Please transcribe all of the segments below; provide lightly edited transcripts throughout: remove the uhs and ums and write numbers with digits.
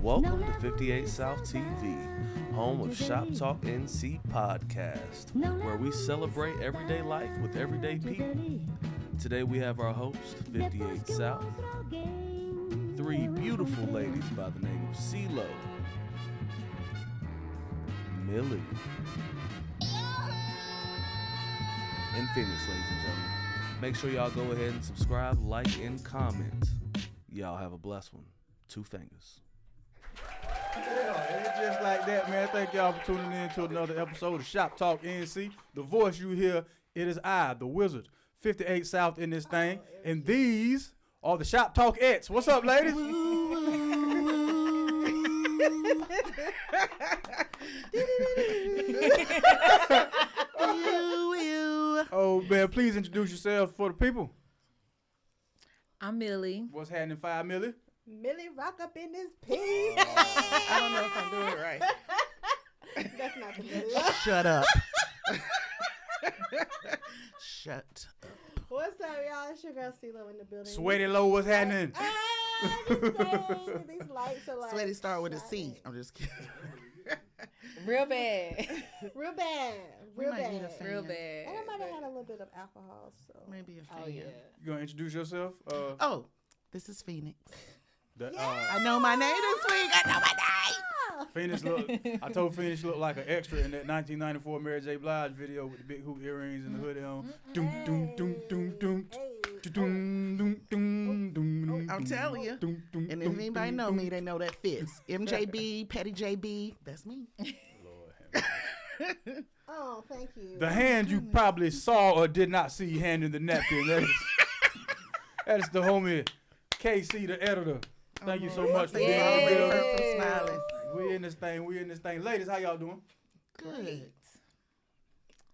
Welcome to 58 South TV, home of ShopTalk NC Podcast, where we celebrate everyday life with everyday people. Today we have our host, 58 South, three beautiful ladies by the name of C Lowe, Millie, and Phoenix, ladies and gentlemen. Make sure y'all go ahead and subscribe, like, and comment. Y'all have a blessed one. 2 fingers. Yeah, it's just like that, man. Thank y'all for tuning in to another episode of ShopTalk NC. The voice you hear, it is I, the wizard, 58 South in this thing. And these are the ShopTalk X. What's up, ladies? Oh, man, please introduce yourselves for the people. I'm Millie. What's happening, 5 Millie? Millie rock up in this piece. I don't know if I'm doing it right. That's not the Millie. Shut up. Shut up. What's up, y'all? It's your girl C Lowe in the building. Sweaty Low, what's happening? These lights are like Sweaty start with a C. I'm just kidding. Real bad. Real bad. Real might need a bad. fan. Real bad. And I might have had a little bit of alcohol, so. Maybe a fan. Oh, yeah. You gonna introduce yourself? Oh, this is Phoenix. The, I know my name this week. I know my name. Phoenix I told Phoenix looked like an extra in that 1994 Mary J. Blige video with the big hoop earrings and the hoodie on. I'm telling you. And if anybody know me, they know that fits. MJB, Petty JB, that's me. Lord, Oh, thank you. the hand you probably saw or did not see handing the napkin. That is the homie KC, the editor. Thank you so much for being on the video. Smiling. We in this thing. Ladies, how y'all doing? Good.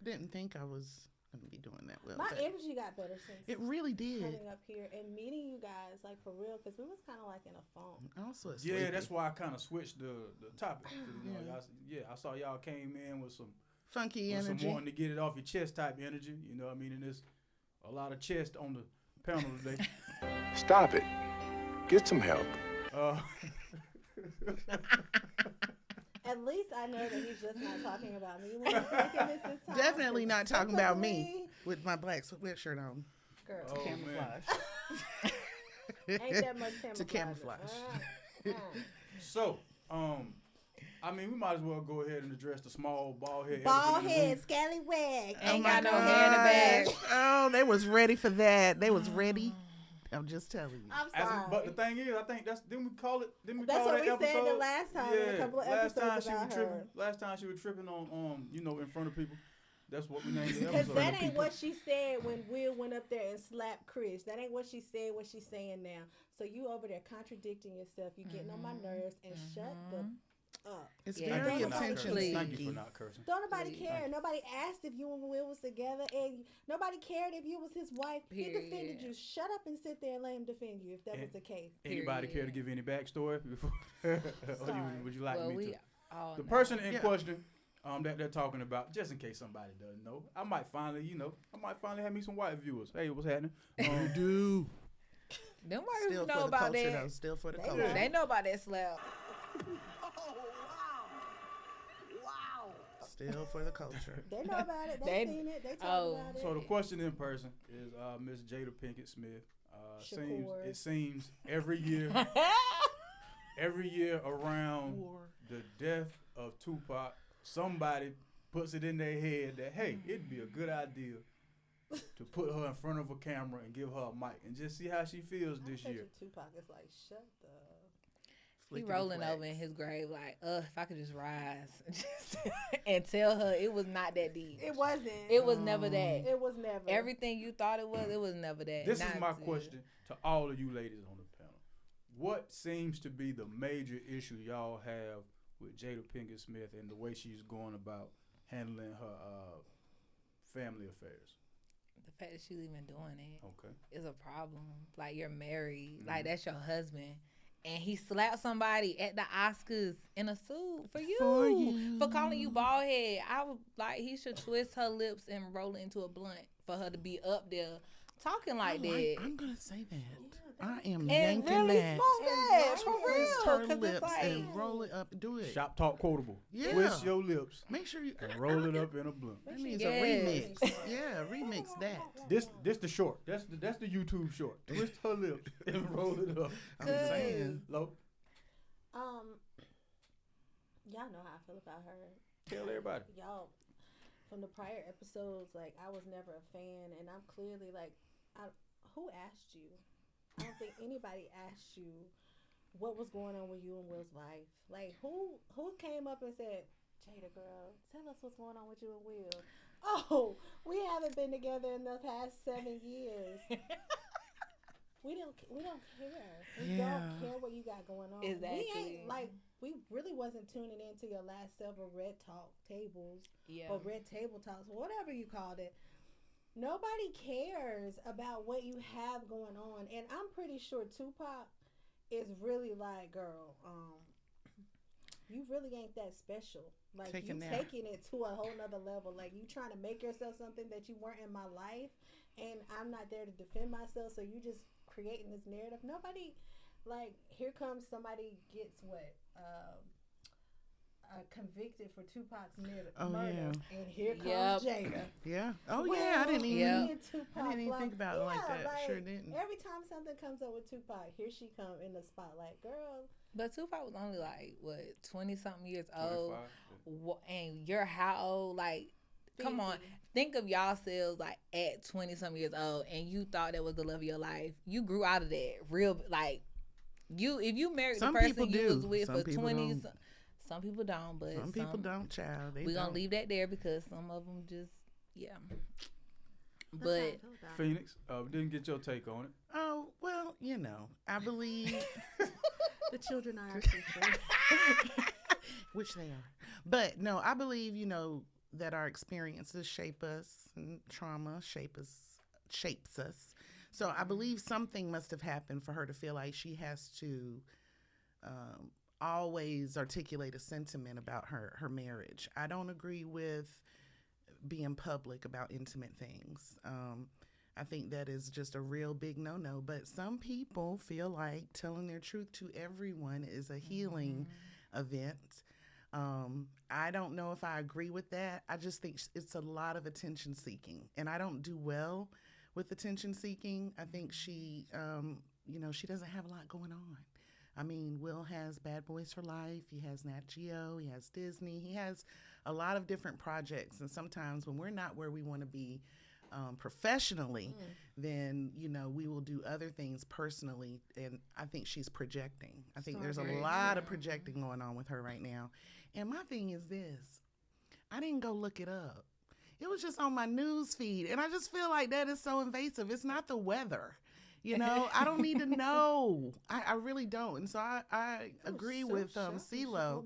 Didn't think I was going to be doing that well. My but energy got better since it really did. coming up here and meeting you guys, like, for real, because we was kind of like in a phone. Also, it's Yeah, sleepy. that's why I kind of switched the topic. You know, I saw y'all came in with some Funky with energy. some wanting to get it off your chest type energy. You know what I mean? And there's a lot of chest on the panel today. Stop it. Get some help. At least I know that he's just not talking about me when he's making this time. Definitely not talking about me Typically, with my black sweatshirt on. Girl, Oh, man. ain't that much camouflage. To camouflage. So, I mean, we might as well go ahead and address the small bald head. Bald elephant in the room. head, scallywag. Oh Ain't my got no hair in the bag. gosh. Oh, they was ready for that. They was ready. I'm just telling you. I'm As sorry. but the thing is, I think didn't we call That's that what we episode? said the last time in a couple of last time episodes she was about tripping. her. Last time she was tripping on in front of people. That's what we named the Because episode. that ain't what she said when Will went up there and slapped Chris. That ain't what she said, what she's saying now. So you over there contradicting yourself. You getting on my nerves and shut the up. It's Yeah. very Thank you for not attention cursing. Thank you seeking. for not cursing. Don't nobody Please. care. Nobody asked if you and Will was together, and nobody cared if you was his wife. He defended Period. you. Shut up and sit there and let him defend you if that was the case. Anybody care to give any backstory before? Would you like Well, me we to? all The know. person in Yeah. question that they're talking about, just in case somebody doesn't know, I might finally have me some white viewers. Hey, what's happening? You do. Them Still words know for the about culture, that. though. Still for the They culture. know. They know about that slap. Still for the culture. They know about it. They- They seen it. They talked oh. about it. So the question in person is Miss Jada Pinket Smith. Shakur. It seems every year around the death of Tupac, somebody puts it in their head that, hey, it'd be a good idea to put her in front of a camera and give her a mic and just see how she feels I this bet year. you Tupac is like, shut the. Flickety He rolling flags. over in his grave like, if I could just rise and tell her it was not that deep. It wasn't. It was never that. It was never. Everything you thought it was never that. This Not is my to- question to all of you ladies on the panel. What seems to be the major issue y'all have with Jada Pinket Smith and the way she's going about handling her family affairs? The fact that she's even doing it Okay. is a problem. Like, you're married. Like, that's your husband. And he slapped somebody at the Oscars in a suit for you. For calling you bald head. I would like he should twist her lips and roll it into a blunt for her to be up there talking like that. Oh, Oh, Yeah, I'm gonna say that. I am And yanking really that. smoke that for Twist real. her 'Cause it's lips like, and roll it up. Do it. Shop Talk quotable. Yeah. Twist your lips Make sure you and roll it up in a blunt. That needs Yes. a remix. Yeah, remix that. This the short. That's the YouTube short. Twist her lips and roll it up. I'm saying. Low. Y'all know how I feel about her. Tell everybody. Y'all, from the prior episodes, like, I was never a fan, and I'm clearly like, who asked you? I don't think anybody asked you what was going on with you and Will's life. Like, who came up and said, Jada, girl, tell us what's going on with you and Will. Oh, we haven't been together in the past 7 years. We don't care. We don't care what you got going on. Exactly. We ain't like, we really wasn't tuning into your last several Red Talk tables or Red Table Talks, whatever you called it. Nobody cares about what you have going on, and I'm pretty sure Tupac is really like, girl, you really ain't that special. Like, you taking it to a whole nother level. Like, you trying to make yourself something that you weren't in my life, and I'm not there to defend myself, so you just creating this narrative. Nobody, like, here comes somebody gets convicted for Tupac's murder. Yeah. And here comes Jada. Yeah. Oh, yeah. I didn't even think about it like that. Like, sure didn't. Every time something comes up with Tupac, here she come in the spotlight. Girl. But Tupac was only like, what, 20-something years old? And you're how old? Like, 50. Come on. Think of yourselves like at 20-something years old, and you thought that was the love of your life. You grew out of that. Real, like, if you married the person you was with for 20, some people don't, but some people don't, child. We're going to leave that there because some of them just, But Phoenix, didn't get your take on it. Oh, well, I believe the children are our future. Which they are. But no, I believe, that our experiences shape us, and trauma shapes us. So I believe something must have happened for her to feel like she has to always articulate a sentiment about her marriage. I don't agree with being public about intimate things. I think that is just a real big no-no. But some people feel like telling their truth to everyone is a healing event. I don't know if I agree with that. I just think it's a lot of attention seeking, and I don't do well with attention seeking. I think she, she doesn't have a lot going on. I mean, Will has Bad Boys for Life. He has Nat Geo. He has Disney. He has a lot of different projects, and sometimes when we're not where we want to be professionally, then, we will do other things personally, and I think she's projecting. I think there's a lot of projecting going on with her right now. And my thing is this. I didn't go look it up. It was just on my news feed, and I just feel like that is so invasive. It's not the weather. I don't need to know. I really don't. And so I agree with C Lowe.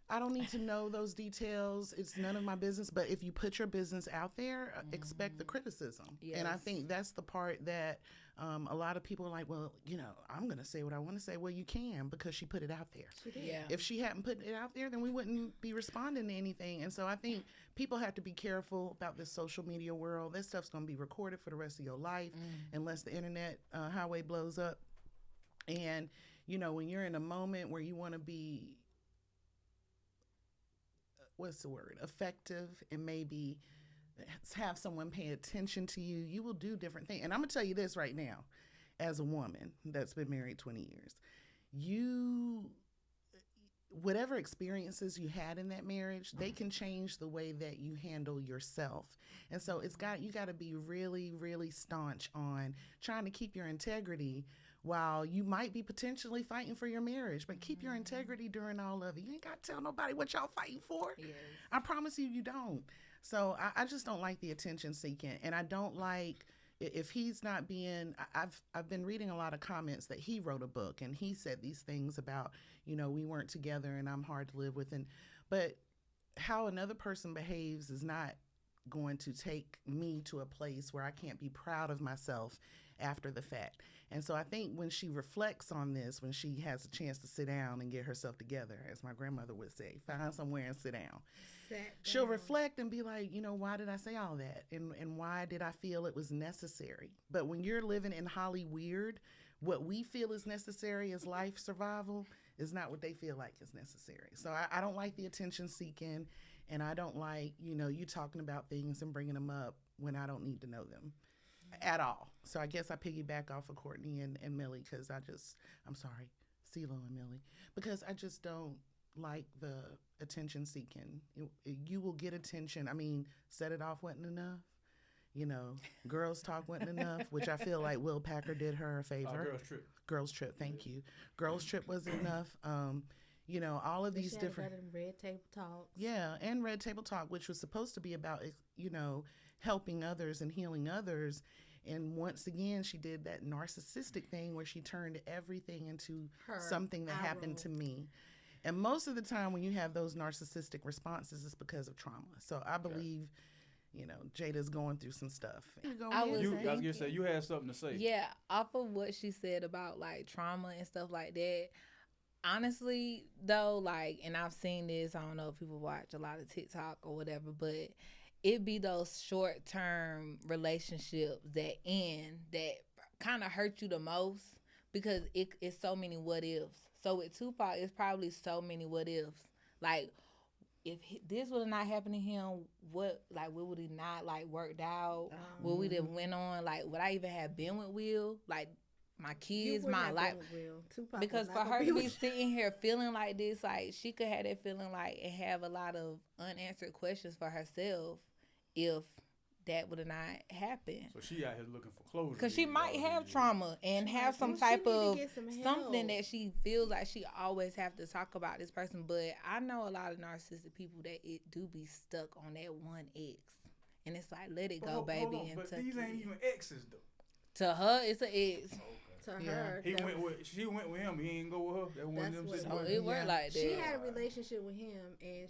I don't need to know those details. It's none of my business. But if you put your business out there, expect the criticism. Yes. And I think that's the part that a lot of people are like, well, I'm going to say what I want to say. Well, you can, because she put it out there. She did. Yeah. If she hadn't put it out there, then we wouldn't be responding to anything. And so I think people have to be careful about this social media world. This stuff's going to be recorded for the rest of your life unless the internet highway blows up. And, when you're in a moment where you want to be, effective, and maybe have someone pay attention to you, you will do different things. And I'm going to tell you this right now, as a woman that's been married 20 years, whatever experiences you had in that marriage, they can change the way that you handle yourself. And so you got to be really, really staunch on trying to keep your integrity while you might be potentially fighting for your marriage, but keep your integrity during all of it. You ain't got to tell nobody what y'all fighting for. Yes. I promise you don't. So I just don't like the attention seeking, and I don't like if he's not being. I've been reading a lot of comments that he wrote a book and he said these things about, we weren't together and I'm hard to live with, but how another person behaves is not going to take me to a place where I can't be proud of myself after the fact. And so I think when she reflects on this, when she has a chance to sit down and get herself together, as my grandmother would say, find somewhere and sit down. She'll reflect and be like, why did I say all that? And why did I feel it was necessary? But when you're living in Holly weird, what we feel is necessary as life survival is not what they feel like is necessary. So I don't like the attention seeking, and I don't like, you talking about things and bringing them up when I don't need to know them at all. So I guess I piggyback off of Courtney and Millie because I'm sorry, C Lowe and Millie, because I just don't like the attention seeking. You will get attention. I mean, Set It Off wasn't enough. Girls Talk wasn't enough, which I feel like Will Packer did her a favor. Girls Trip, thank you. Girls Trip wasn't enough. All of these different. Red Table Talks. Yeah, and Red Table Talk, which was supposed to be about, helping others and healing others. And once again, she did that narcissistic thing where she turned everything into something that happened to me. And most of the time when you have those narcissistic responses, it's because of trauma. So I believe, Jada's going through some stuff. I was going to say, you had something to say. Yeah, off of what she said about, like, trauma and stuff like that, honestly, though, like, and I've seen this, I don't know if people watch a lot of TikTok or whatever, but it be those short-term relationships that end that kind of hurt you the most because it's so many what-ifs. So with Tupac, it's probably so many what-ifs. Like, if this would have not happened to him, what would he not, like, worked out? Would we have went on? Like, would I even have been with Will? Like, my kids, my life. Because for her to be sitting here feeling like this, like, she could have that feeling like and have a lot of unanswered questions for herself if that would have not happened. So she out here looking for closure. Because she might have trauma and have some type of something that she feels like she always have to talk about this person. But I know a lot of narcissistic people that it do be stuck on that one ex. And it's like, let it go, baby. But these ain't even exes, though. To her, it's an ex. To her. She went with him. He didn't go with her. That one of them situations. So it worked like that. She had a relationship with him, and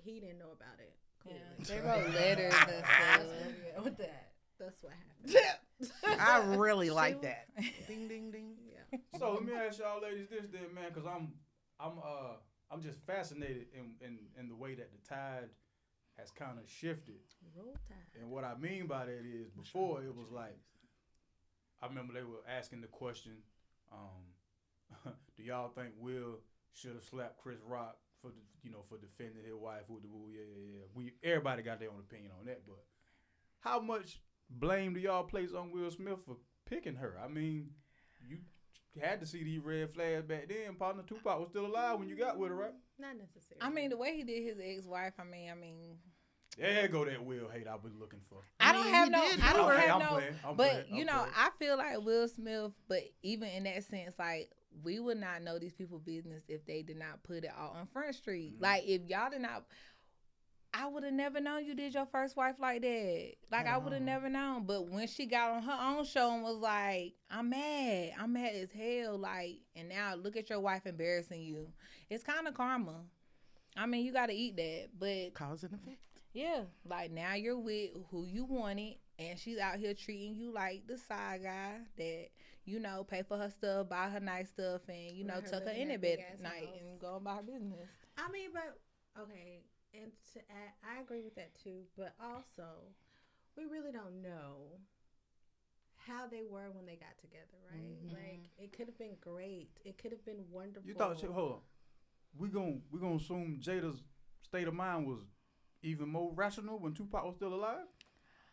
he didn't know about it. Yeah, they wrote letters and stuff. With that. That's what happened. I really like that. Ding, ding, ding. Yeah. So let me ask y'all ladies this then, man, because I'm just fascinated in the way that the tide has kind of shifted. Roll tide. And what I mean by that is before it was like, I remember they were asking the question, do y'all think Will should have slapped Chris Rock for defending his wife with the woo? Yeah. Everybody got their own opinion on that, but how much blame do y'all place on Will Smith for picking her? I mean, you had to see these red flags back then. Partner Tupac was still alive when you got with her, right? Not necessarily. I mean, the way he did his ex-wife, I mean. There go that Will hate I was looking for. I don't have no. I'm But I feel like Will Smith. But even in that sense, like, we would not know these people's business if they did not put it out on Front Street. Mm-hmm. Like, if y'all did not, I would have never known you did your first wife like that. Like, I would have never known. But when she got on her own show and was like, I'm mad as hell. Like, and now look at your wife embarrassing you. It's kind of karma. I mean, you got to eat that. But cause and effect. Yeah, like, now you're with who you wanted, and she's out here treating you like the side guy that, pay for her stuff, buy her nice stuff, and, tuck her in the bed at night and go about her business. I mean, but, okay, and I agree with that too, but also, we really don't know how they were when they got together, right? Mm-hmm. Like, it could have been great. It could have been wonderful. You thought, hold on, we gonna assume Jada's state of mind was even more rational when Tupac was still alive?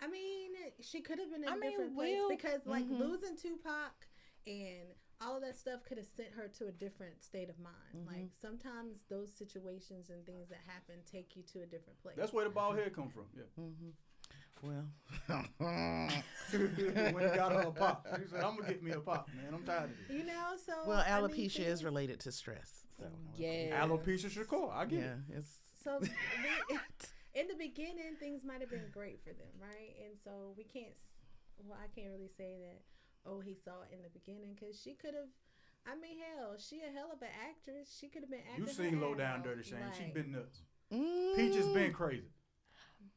I mean, she could have been in a different place because, like, losing Tupac and all of that stuff could have sent her to a different state of mind. Mm-hmm. Like, sometimes those situations and things that happen take you to a different place. That's where the bald head come from. Yeah. Mm-hmm. Well, when he got her a pop, he said, "I'm gonna get me a pop, man. I'm tired of this." So well, alopecia is related to stress. So yeah, alopecia Shakur, I get it. So in the beginning, things might have been great for them, right? And so I can't really say that, he saw it in the beginning, because she could have, she a hell of an actress. She could have been acting. You seen Low Down Dirty Shame. She's been nuts. Peaches been crazy.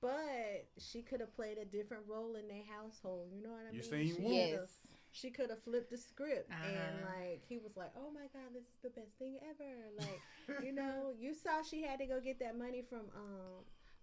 But she could have played a different role in their household. You know what I mean? You seen Woo? She could have flipped the script and, like, he was like, oh my God, this is the best thing ever. Like, you saw she had to go get that money from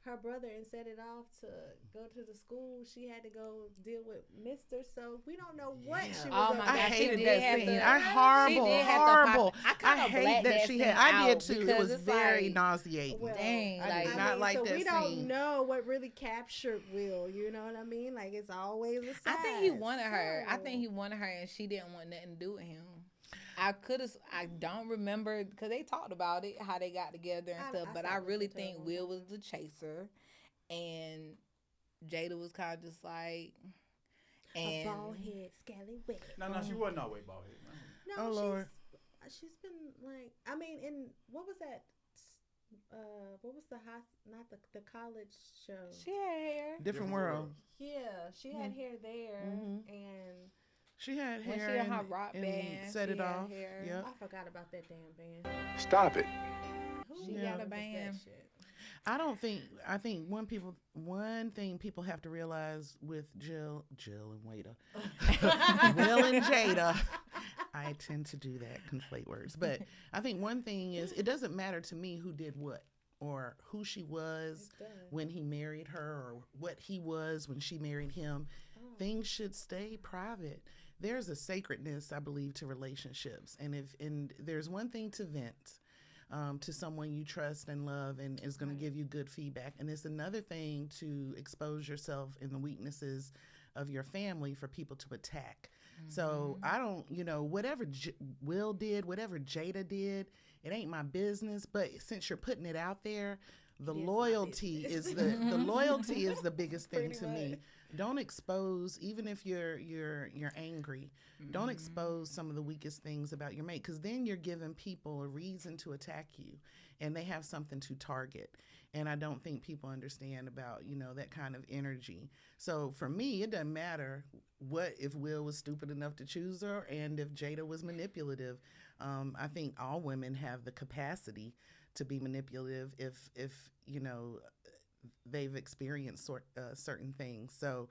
her brother and set it off to go to the school. She had to go deal with Mr. So we don't know what she was Oh up my to. God, I she hated did that have scene. to- I horrible. I kinda hate blacked that that she scene had. I did out too. It because was it's very like, nauseating. Well, dang, I did like, not like so that we scene. don't know what really captured Will. You know what I mean? Like it's always a side. I think he wanted her. I So- think he wanted her, and she didn't want nothing to do with him. I don't remember because they talked about it, how they got together and stuff. But I stopped really listening to think it Will one was the chaser, and Jada was kind of just like, a and bald head, scallywag. No, she wasn't always bald head. No, Oh, Lord. she's been like, I mean, in what was that? What was not the college show? she had hair. Different world. Yeah, she had hair there, Mhm. and She had When hair she had and, her rock and band, set she it had off. hair. Yep. I forgot about that damn band. Stop it. Who She got a remembers that band. shit? I think one thing people have to realize with Jill and Wada, Will and Jada, I tend to do that, conflate words. But I think one thing is it doesn't matter to me who did what or who she was It does. when he married her or what he was when she married him. Things should stay private. There's a sacredness, I believe, to relationships. And there's one thing to vent to someone you trust and love and is going to give you good feedback. And it's another thing to expose yourself in the weaknesses of your family for people to attack. So I don't, whatever Will did, whatever Jada did, it ain't my business. But since you're putting it out there, the It is my loyalty business. is the loyalty is the biggest thing Pretty to me. much. Don't expose, even if you're angry. Don't expose some of the weakest things about your mate, because then you're giving people a reason to attack you, and they have something to target. And I don't think people understand about that kind of energy. So for me, it doesn't matter what if Will was stupid enough to choose her, and if Jada was manipulative. I think all women have the capacity to be manipulative if they've experienced certain things. So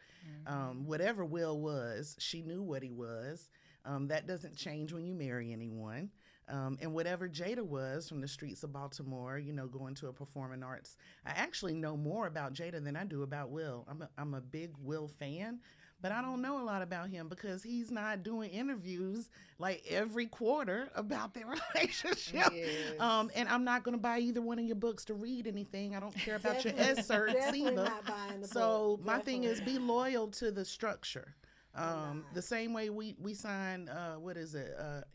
whatever Will was, she knew what he was. That doesn't change when you marry anyone. And whatever Jada was from the streets of Baltimore, going to a performing arts. I actually know more about Jada than I do about Will. I'm a big Will fan, but I don't know a lot about him because he's not doing interviews like every quarter about their relationship. Yes. And I'm not going to buy either one of your books to read anything. I don't care about your Definitely- excerpts definitely either. not buying the So book. my thing is Definitely be not. loyal to the structure. not. The same way we sign,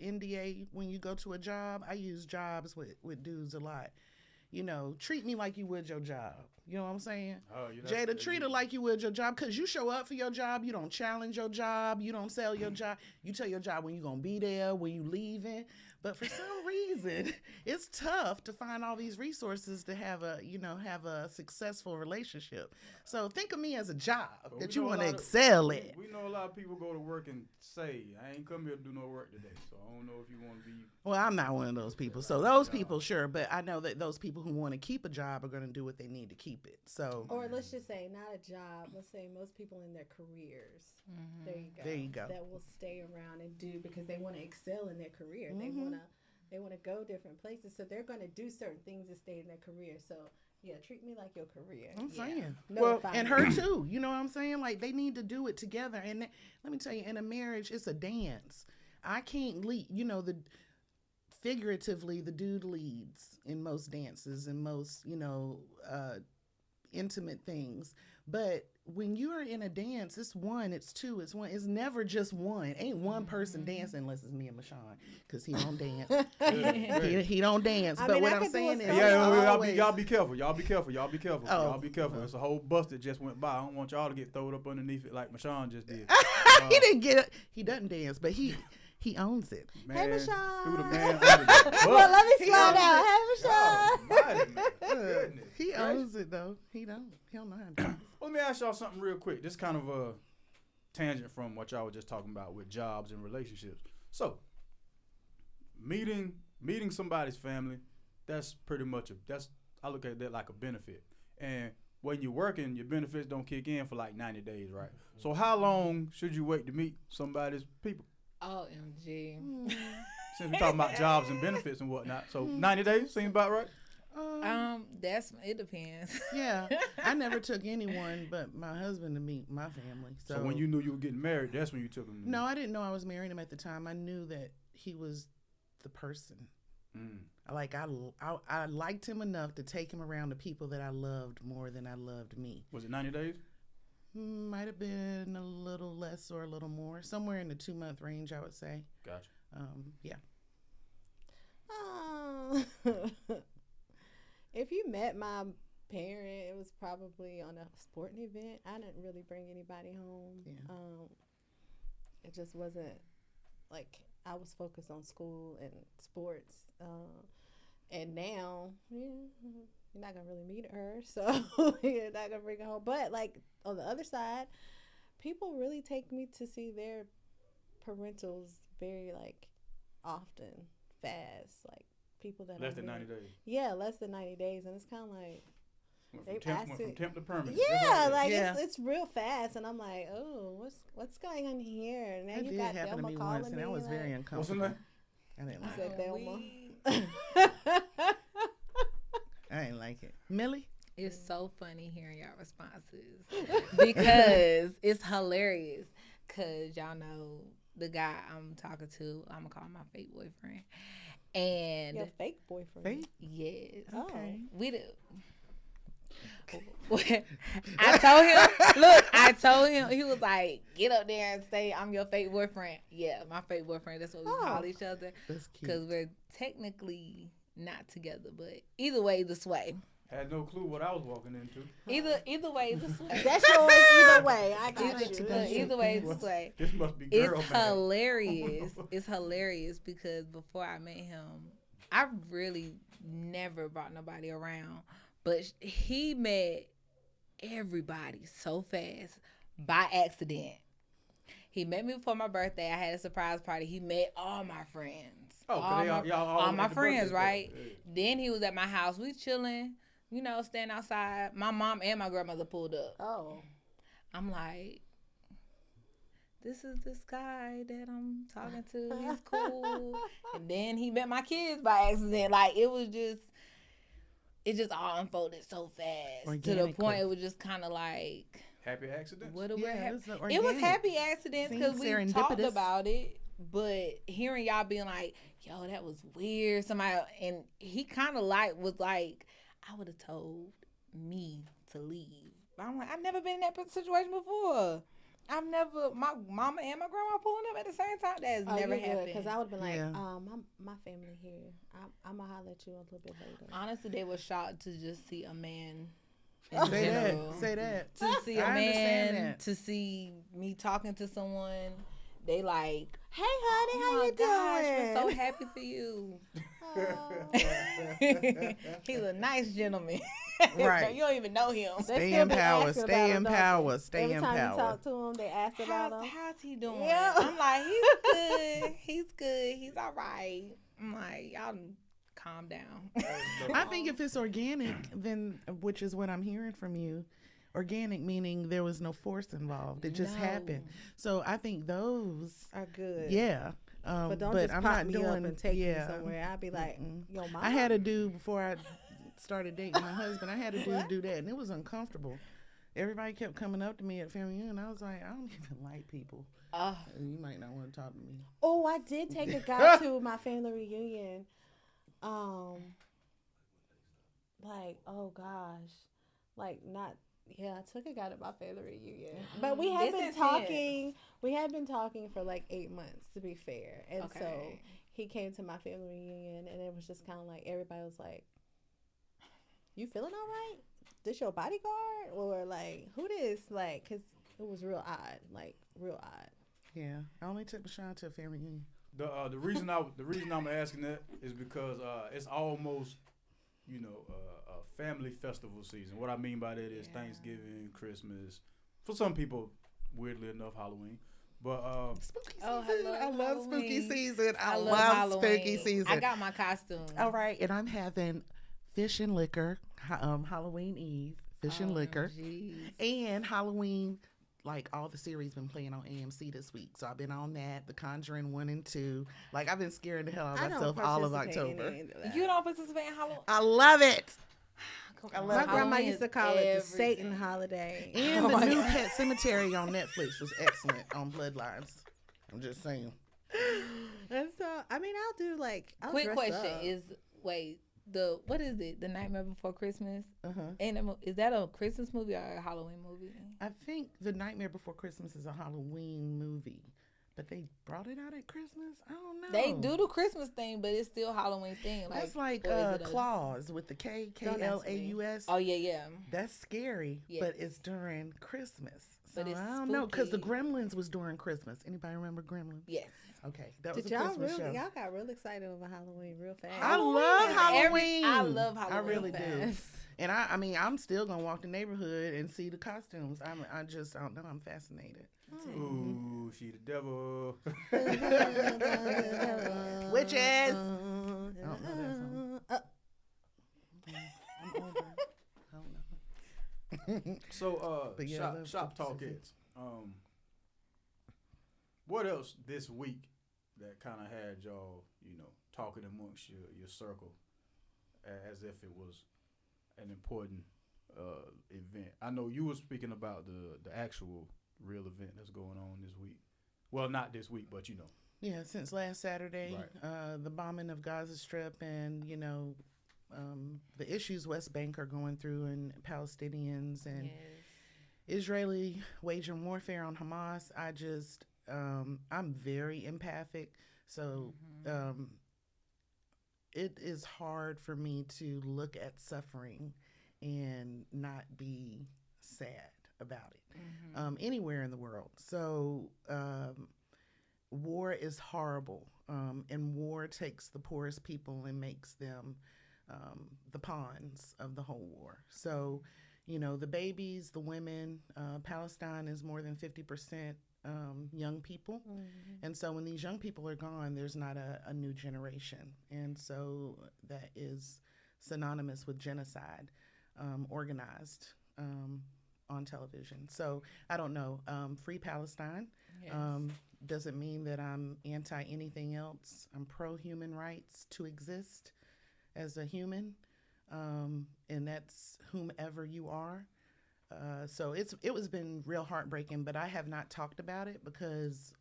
NDA when you go to a job. I use jobs with dudes a lot. Treat me like you would your job. You know what I'm saying? Oh, Jada, treat her like you would your job, because you show up for your job. You don't challenge your job. You don't sell your job. You tell your job when you're going to be there, when you leaving. But for some reason, it's tough to find all these resources to have a successful relationship. So think of me as a job But that we you know a want to lot of- excel in. We know a lot of people go to work and say, I ain't come here to do no work today. So I don't know if you want to be. Well, I'm not one of those people. So those people, sure. But I know that those people who want to keep a job are going to do what they need to keep it. So Or let's just say not a job. Let's say most people in their careers. There you go. There you go. That will stay around and do because they want to excel in their career. They want to go different places. So they're going to do certain things to stay in their career. So yeah, treat me like your career. I'm saying. Notify And me. her too. You know what I'm saying? Like they need to do it together. And let me tell you, in a marriage, it's a dance. I can't lead. Figuratively, the dude leads in most dances and most intimate things. But when you're in a dance, it's one, it's two, it's one. It's never just one. Ain't one person dancing unless it's me and Mashawn, because he don't dance. He don't dance. I But mean, what I I'm could do saying a is, solo. Y'all be careful. Y'all be careful. Y'all be careful. Oh. Y'all be careful. There's a whole bus that just went by. I don't want y'all to get thrown up underneath it like Mashawn just did. he didn't get it. He doesn't dance, but he owns it. Man, Hey, Mashawn. threw the man under the bus. Well, let me slow owns down. it. Hey, Michelle. Almighty, man. Goodness He gracious. owns it though. He don't know how to dance. Well, let me ask y'all something real quick. This kind of a tangent from what y'all were just talking about with jobs and relationships. So, meeting somebody's family, that's pretty much I look at that like a benefit. And when you're working, your benefits don't kick in for like 90 days, right? So how long should you wait to meet somebody's people? OMG. Since we're talking about jobs and benefits and whatnot. So 90 days seems about right? It depends. Yeah, I never took anyone but my husband to meet my family. So when you knew you were getting married, that's when you took him. No, I didn't know I was marrying him at the time. I knew that he was the person. I liked him enough to take him around the people that I loved more than I loved me. Was it 90 days? Might have been a little less or a little more, somewhere in the 2-month range, I would say. Gotcha. Yeah. If you met my parent, it was probably on a sporting event. I didn't really bring anybody home. Yeah. It just wasn't like I was focused on school and sports. And now, you're not gonna really meet her, so you're not gonna bring her home. But like on the other side, people really take me to see their parentals very like often, fast, like people that less than 90 days. Yeah, less than 90 days, and it's kind of like went from temp to permanent. Yeah, like it's real fast, and I'm like, oh, what's going on here? And now that you did got happen Thelma to me calling once, and me. I was very uncomfortable. What's her name? I didn't like said Thelma. I didn't like it. Millie? It's so funny hearing y'all responses because it's hilarious. Cause y'all know the guy I'm talking to, I'm gonna call him my fake boyfriend, and your fake boyfriend. Fake? Yes. Okay. We do. I told him, he was like, get up there and say, I'm your fake boyfriend. Yeah, my fake boyfriend. That's what we call each other. That's cute. Because we're technically not together, but either way, this way. I had no clue what I was walking into. Either way, this way. That's yours either way. I got you. Either way, this way. This must be girl It's man. hilarious. It's hilarious because before I met him, I really never brought nobody around. But he met everybody so fast by accident. He met me before my birthday. I had a surprise party. He met all my friends. Oh, all my friends, right? Yeah. Then he was at my house. We chilling, standing outside. My mom and my grandmother pulled up. Oh. I'm like, this is this guy that I'm talking to. He's cool. And then he met my kids by accident. Like, it just all unfolded so fast. To the point it was just kind of like, happy accidents. It was happy accidents because we talked about it. But hearing y'all being like, yo, that was weird. Somebody, and he kind of was like, I would have told me to leave. But I'm like, I've never been in that situation before. My mama and my grandma pulling up at the same time. That has never happened. Because I would have been like, my family here. I'm going to holler at you a little bit later. Honestly, they were shocked to just see a man. Say that. To see a man, to see me talking to someone. They like, hey, honey, how you doing? We're so happy for you. He's a nice gentleman. Right. You don't even know him. Stay in power. Stay in power. Every time you talk to him, they ask about him. How's he doing? Yeah. I'm like, he's good. He's good. He's all right. I'm like, y'all calm down. I think if it's organic, then, which is what I'm hearing from you, organic meaning there was no force involved. It just happened. So I think those are good. Yeah. But don't just pop me up and take me somewhere. I'd be like, yo, mom. I had a dude before I started dating my husband. I had a dude do that, and it was uncomfortable. Everybody kept coming up to me at family reunion. I was like, I don't even like people. You might not want to talk to me. Oh, I did take a guy to my family reunion. Like, oh gosh, like not. Yeah, I took a guy to my family reunion. But we had been talking. We had been talking for like 8 months, to be fair. And so he came to my family reunion, and it was just kind of like everybody was like, "You feeling all right? This your bodyguard or like who this?" Like, cause it was real odd, like real odd. Yeah, I only took Bashan to a family reunion. The reason I'm asking that is because it's almost family festival season. What I mean by that is Thanksgiving, Christmas. For some people, weirdly enough, Halloween. But spooky season. I love spooky season. I love spooky season. I got my costume. All right, and I'm having fish and liquor, Halloween Eve, fish and liquor, and Halloween. Like all the series been playing on AMC this week, so I've been on that. The Conjuring 1 and 2. Like I've been scaring the hell out of myself all of October. You don't participate in Halloween? I love it. I love My grandma Halloween used to call it the Satan holiday. And the new Pet Cemetery on Netflix was excellent on Bloodlines. I'm just saying. And so, I mean, I'll do like. Quick question is, what is it? The Nightmare Before Christmas? Is that a Christmas movie or a Halloween movie? I think The Nightmare Before Christmas is a Halloween movie. But they brought it out at Christmas? I don't know. They do the Christmas thing, but it's still Halloween thing. That's like Claus with the Klaus. Oh, yeah. That's scary, but it's during Christmas. So but it's I don't know, because the Gremlins was during Christmas. Anybody remember Gremlins? Yes. Okay, that was Did a Christmas show. Y'all got real excited over Halloween real fast. I love Halloween. I love Halloween. I really do. And I mean, I'm still gonna walk the neighborhood and see the costumes. I don't know. I'm fascinated. Ooh, she the devil. Witches. I don't know that song. I'm older. I don't know. So, But yeah, shop talk is. What else this week that kind of had y'all, talking amongst your circle as if it was an important event? I know you were speaking about the actual real event that's going on this week. Well, not this week, but Yeah, since last Saturday, right. The bombing of Gaza Strip and, the issues West Bank are going through and Palestinians and Israeli waging warfare on Hamas. I'm very empathic. So it is hard for me to look at suffering and not be sad about it anywhere in the world. So war is horrible, and war takes the poorest people and makes them the pawns of the whole war. So, the babies, the women, Palestine is more than 50% young people. And so when these young people are gone, there's not a new generation. And so that is synonymous with genocide, organized on television. So I don't know. Free Palestine. Yes. Doesn't mean that I'm anti anything else. I'm pro human rights to exist as a human, and that's whomever you are. So it was been real heartbreaking, but I have not talked about it because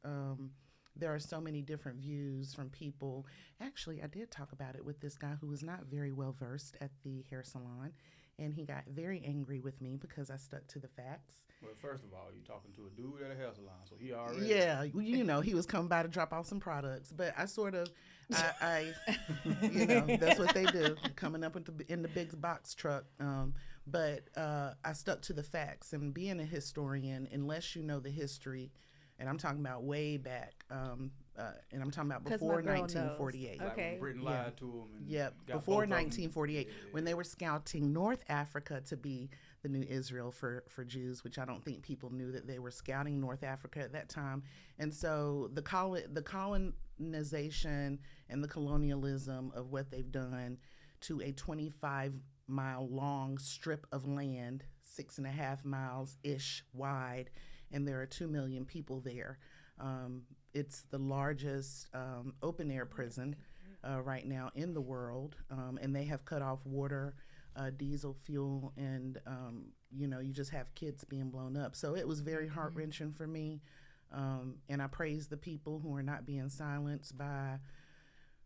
there are so many different views from people. Actually, I did talk about it with this guy who was not very well versed at the hair salon, and he got very angry with me because I stuck to the facts. Well, first of all, you're talking to a dude at a hair salon, so he already... Yeah, he was coming by to drop off some products, but I sort of, that's what they do, coming up in the big box truck. But I stuck to the facts, and being a historian, unless you know the history, and I'm talking about way back, and I'm talking about before 1948. Like when Britain lied to them. Before 1948, when they were scouting North Africa to be the new Israel for Jews, which I don't think people knew that they were scouting North Africa at that time. And so the colonization and the colonialism of what they've done to a 25-mile long strip of land, 6.5 miles-ish wide, and there are 2 million people there. It's the largest open-air prison right now in the world, and they have cut off water, diesel fuel, and you just have kids being blown up. So it was very heart-wrenching for me, and I praise the people who are not being silenced by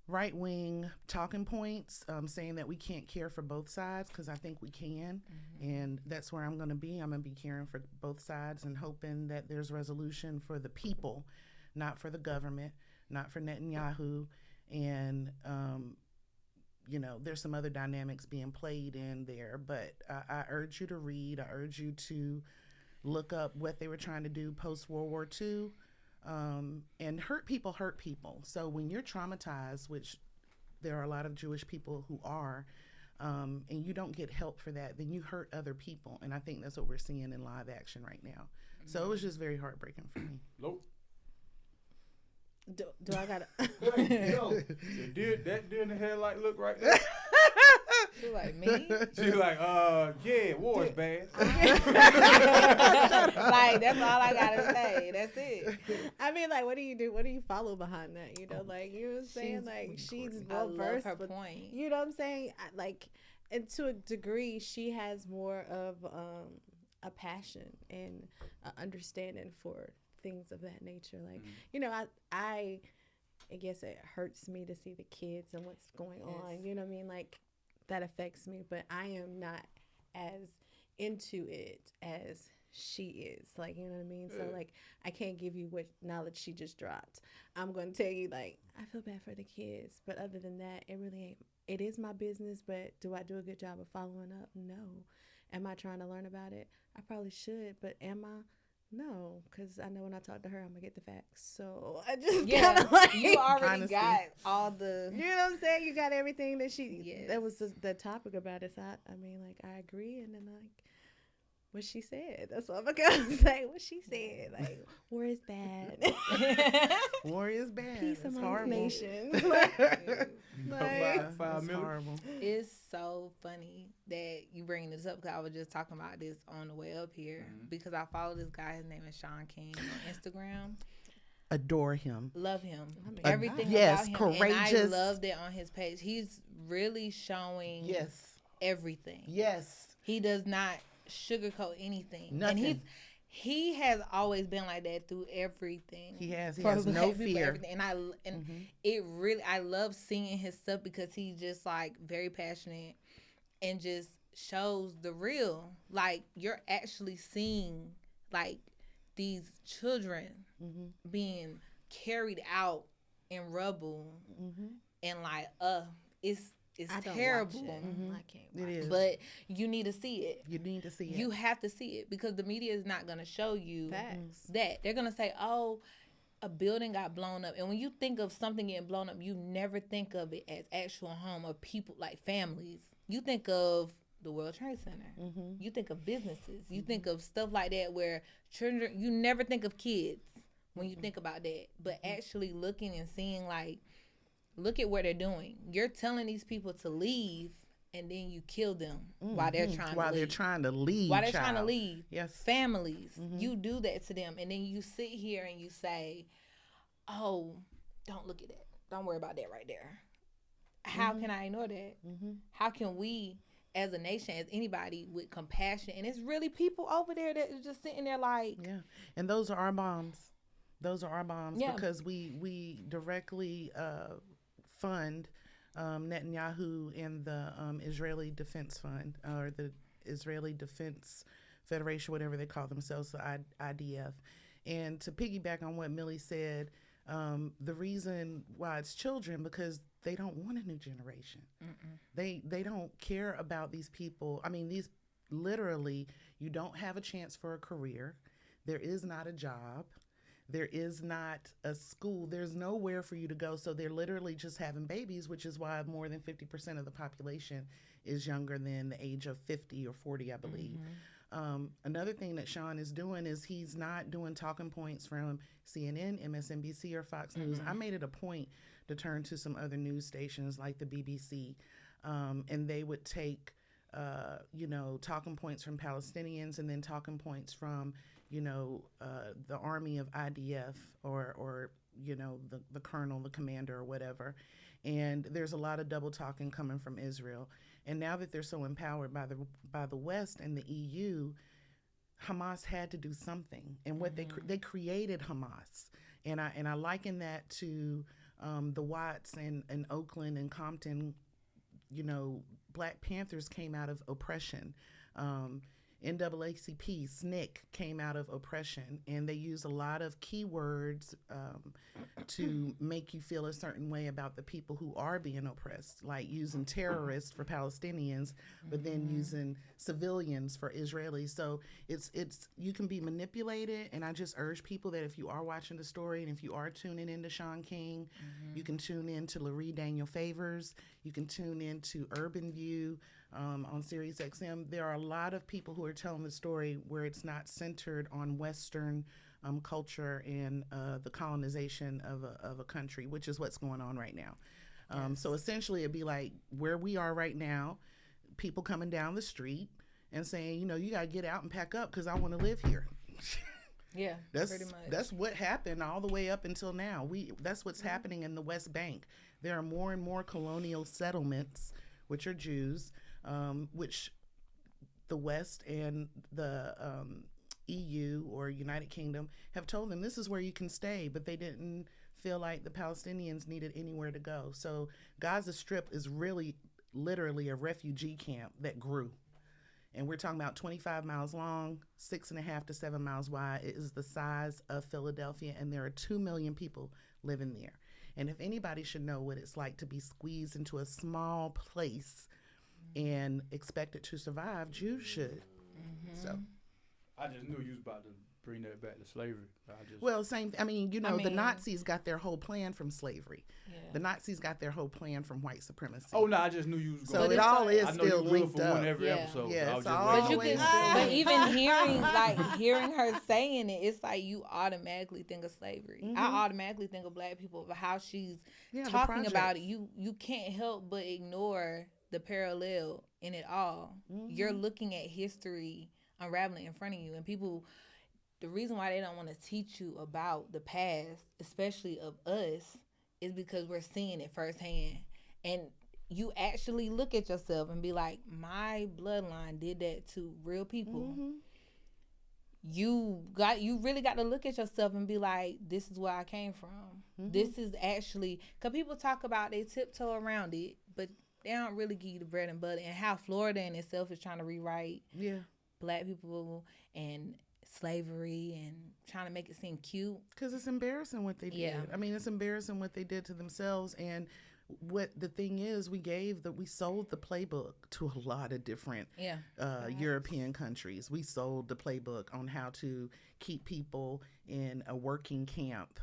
right-wing talking points, saying that we can't care for both sides, because I think we can, and that's where I'm going to be. I'm going to be caring for both sides and hoping that there's resolution for the people, not for the government, not for Netanyahu, and there's some other dynamics being played in there, but I urge you to read. I urge you to look up what they were trying to do post-World War II. And hurt people. So when you're traumatized, which there are a lot of Jewish people who are, and you don't get help for that, then you hurt other people. And I think that's what we're seeing in live action right now. So it was just very heartbreaking for me. Nope. Do I gotta? Did the headlight look right there? She like me? She like, war is bad. Like, that's all I gotta say. That's it. I mean, like, what do you do? What do you follow behind that? Like, you know what I'm saying? Like, she's well versed. Her point. You know what I'm saying? Like, and to a degree, she has more of a passion and understanding for things of that nature. Like, you know, I guess it hurts me to see the kids and what's going on. You know what I mean? Like, that affects me, but I am not as into it as she is. Like, you know what I mean? So, like, I can't give you what knowledge she just dropped. I'm going to tell you, like, I feel bad for the kids. But other than that, it really ain't. It is my business, but do I do a good job of following up? No. Am I trying to learn about it? I probably should, but am I? No, because I know when I talk to her, I'm going to get the facts. So I just kind of like. You already got all the. You know what I'm saying? You got everything that she. That was the topic about it. So I mean, like, I agree. And then, like, what she said. That's what I'm going to say. What she said. Like, war is bad. War is bad. Peace among nations. It's horrible. It's so funny that you bringing this up, because I was just talking about this on the way up here, because I follow this guy. His name is Sean King on Instagram. Adore him. Love him. Everything yes, about him. Courageous. And I loved it on his page. He's really showing everything. Yes. He does not sugarcoat anything. Nothing. And he has always been like that through everything. He has no fear. And it really, I love seeing his stuff, because he's just like very passionate and just shows the real. Like, you're actually seeing like these children being carried out in rubble, and like it's terrible. I can't watch it. Is. But you need to see it. You need to see it. You have to see it, because the media is not going to show you that. They're going to say, oh, a building got blown up. And when you think of something getting blown up, you never think of it as actual home or people, like families. You think of the World Trade Center. You think of businesses. You think of stuff like that where children, you never think of kids when you think about that. But actually looking and seeing, like, look at what they're doing. You're telling these people to leave, and then you kill them while they're trying to leave. While they're trying to leave. While they're trying to leave. Yes. Families. You do that to them, and then you sit here and you say, oh, don't look at that. Don't worry about that right there. How can I ignore that? How can we, as a nation, as anybody with compassion, and it's really people over there that are just sitting there like. Yeah. And those are our bombs. Those are our bombs, because we directly fund Netanyahu and the Israeli Defense Fund, or the Israeli Defense Federation, whatever they call themselves, the IDF. And to piggyback on what Millie said, the reason why it's children, because they don't want a new generation. They don't care about these people. I mean, these literally, you don't have a chance for a career. There is not a job. There is not a school. There's nowhere for you to go. So they're literally just having babies, which is why more than 50% of the population is younger than the age of 50 or 40, I believe. Another thing that Sean is doing is he's not doing talking points from CNN, MSNBC, or Fox News. I made it a point to turn to some other news stations like the BBC, and they would take, talking points from Palestinians, and then talking points from the army of IDF or the colonel, the commander, or whatever. And there's a lot of double talking coming from Israel. And now that they're so empowered by the West and the EU, Hamas had to do something. And what they created Hamas. And I liken that to the Watts and Oakland and Compton. Black Panthers came out of oppression. NAACP, SNCC came out of oppression, and they use a lot of keywords to make you feel a certain way about the people who are being oppressed, like using terrorists for Palestinians, but then using civilians for Israelis. So it's you can be manipulated, and I just urge people that if you are watching the story and if you are tuning into Sean King, you can tune in to Larry Daniel Favors, you can tune in to Urban View, on Sirius XM. There are a lot of people who are telling the story where it's not centered on Western culture and the colonization of a country, which is what's going on right now. So essentially it'd be like where we are right now, people coming down the street and saying, you got to get out and pack up because I want to live here. Yeah, pretty much. That's what happened all the way up until now. That's what's happening in the West Bank. There are more and more colonial settlements, which are Jews, which the West and the EU or United Kingdom have told them this is where you can stay, but they didn't feel like the Palestinians needed anywhere to go. So Gaza Strip is really literally a refugee camp that grew. And we're talking about 25 miles long, 6.5 to 7 miles wide. It is the size of Philadelphia, and there are 2 million people living there. And if anybody should know what it's like to be squeezed into a small place and expected to survive, Jews should. So I just knew you was about to bring that back to slavery. The Nazis got their whole plan from slavery. Yeah. The Nazis got their whole plan from white supremacy. Oh no, I just knew you was going. So it all is I know still you linked for up. one every Yeah. episode. Yeah, so I was it's just all waiting. But even hearing her saying it, it's like you automatically think of slavery. I automatically think of black people, of how she's talking about it. You can't help but ignore the parallel in it all. You're looking at history unraveling in front of you, and people, the reason why they don't want to teach you about the past, especially of us, is because we're seeing it firsthand. And you actually look at yourself and be like, my bloodline did that to real people. You really got to look at yourself and be like, this is where I came from. This is actually, because people talk about they tiptoe around it, but they don't really give you the bread and butter, and how Florida in itself is trying to rewrite black people and slavery and trying to make it seem cute. Because it's embarrassing what they did. I mean, it's embarrassing what they did to themselves. And what the thing is, we sold the playbook to a lot of different European countries. We sold the playbook on how to keep people in a working camp,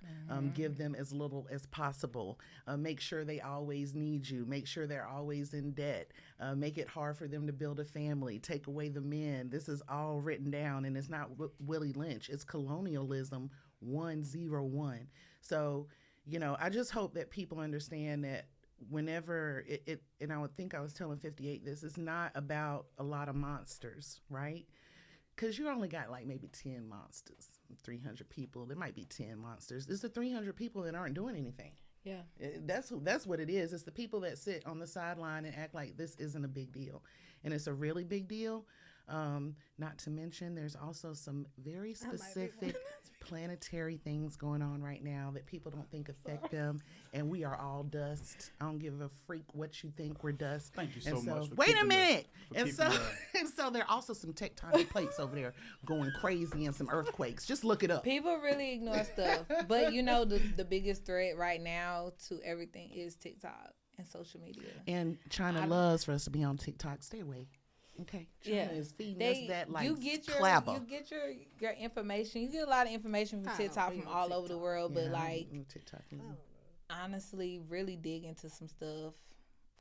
give them as little as possible, make sure they always need you, make sure they're always in debt, make it hard for them to build a family, take away the men. This is all written down, and it's not Willie Lynch. It's colonialism 101. So, I just hope that people understand that whenever and I would think I was telling 58 this, it's not about a lot of monsters, right? Because you only got like maybe 10 monsters, 300 people. There might be 10 monsters. It's the 300 people that aren't doing anything. Yeah. That's what it is. It's the people that sit on the sideline and act like this isn't a big deal. And it's a really big deal. Not to mention, there's also some very specific planetary things going on right now that people don't think affect them, and we are all dust. I don't give a freak what you think. We're dust. Thank you so much. Wait a minute. And so there are also some tectonic plates over there going crazy and some earthquakes. Just look it up. People really ignore stuff, but the biggest threat right now to everything is TikTok and social media. And China loves for us to be on TikTok. Stay away. Okay. China is feeding us that like clabber. You get your information. You get a lot of information from TikTok from all over the world, but TikTok. Honestly, really dig into some stuff.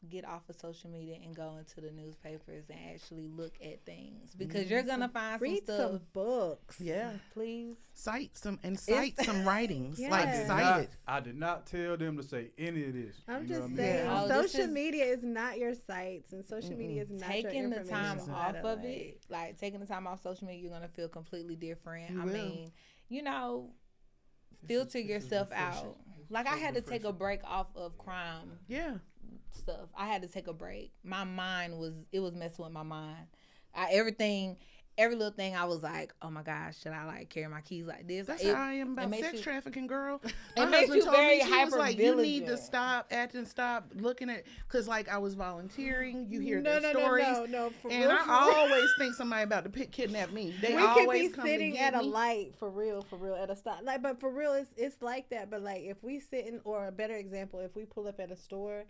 Get off of social media and go into the newspapers and actually look at things, because you're gonna find some stuff. Read some books. Yeah, please. Cite some writings. Yes. Like cite it. I did not tell them to say any of this. I'm just saying, social media is not your sites, and social media is not taking your the time off of like it. Like taking the time off social media, you're gonna feel completely different. You I will. mean, filter yourself out. Like I had to take a break off of crime. Yeah. Stuff. I had to take a break. My mind was messing with my mind. Every little thing I was like, oh my gosh, should I like carry my keys like this? That's how I am about sex trafficking, girl. It makes you very hyper like, you need to stop looking at, because like I was volunteering, you hear their stories. No, for and real, I always think somebody about to kidnap me. They we always could come be sitting at a me. light for real at a stop. Like, but for real, it's like that. But like if we sit in, or a better example, if we pull up at a store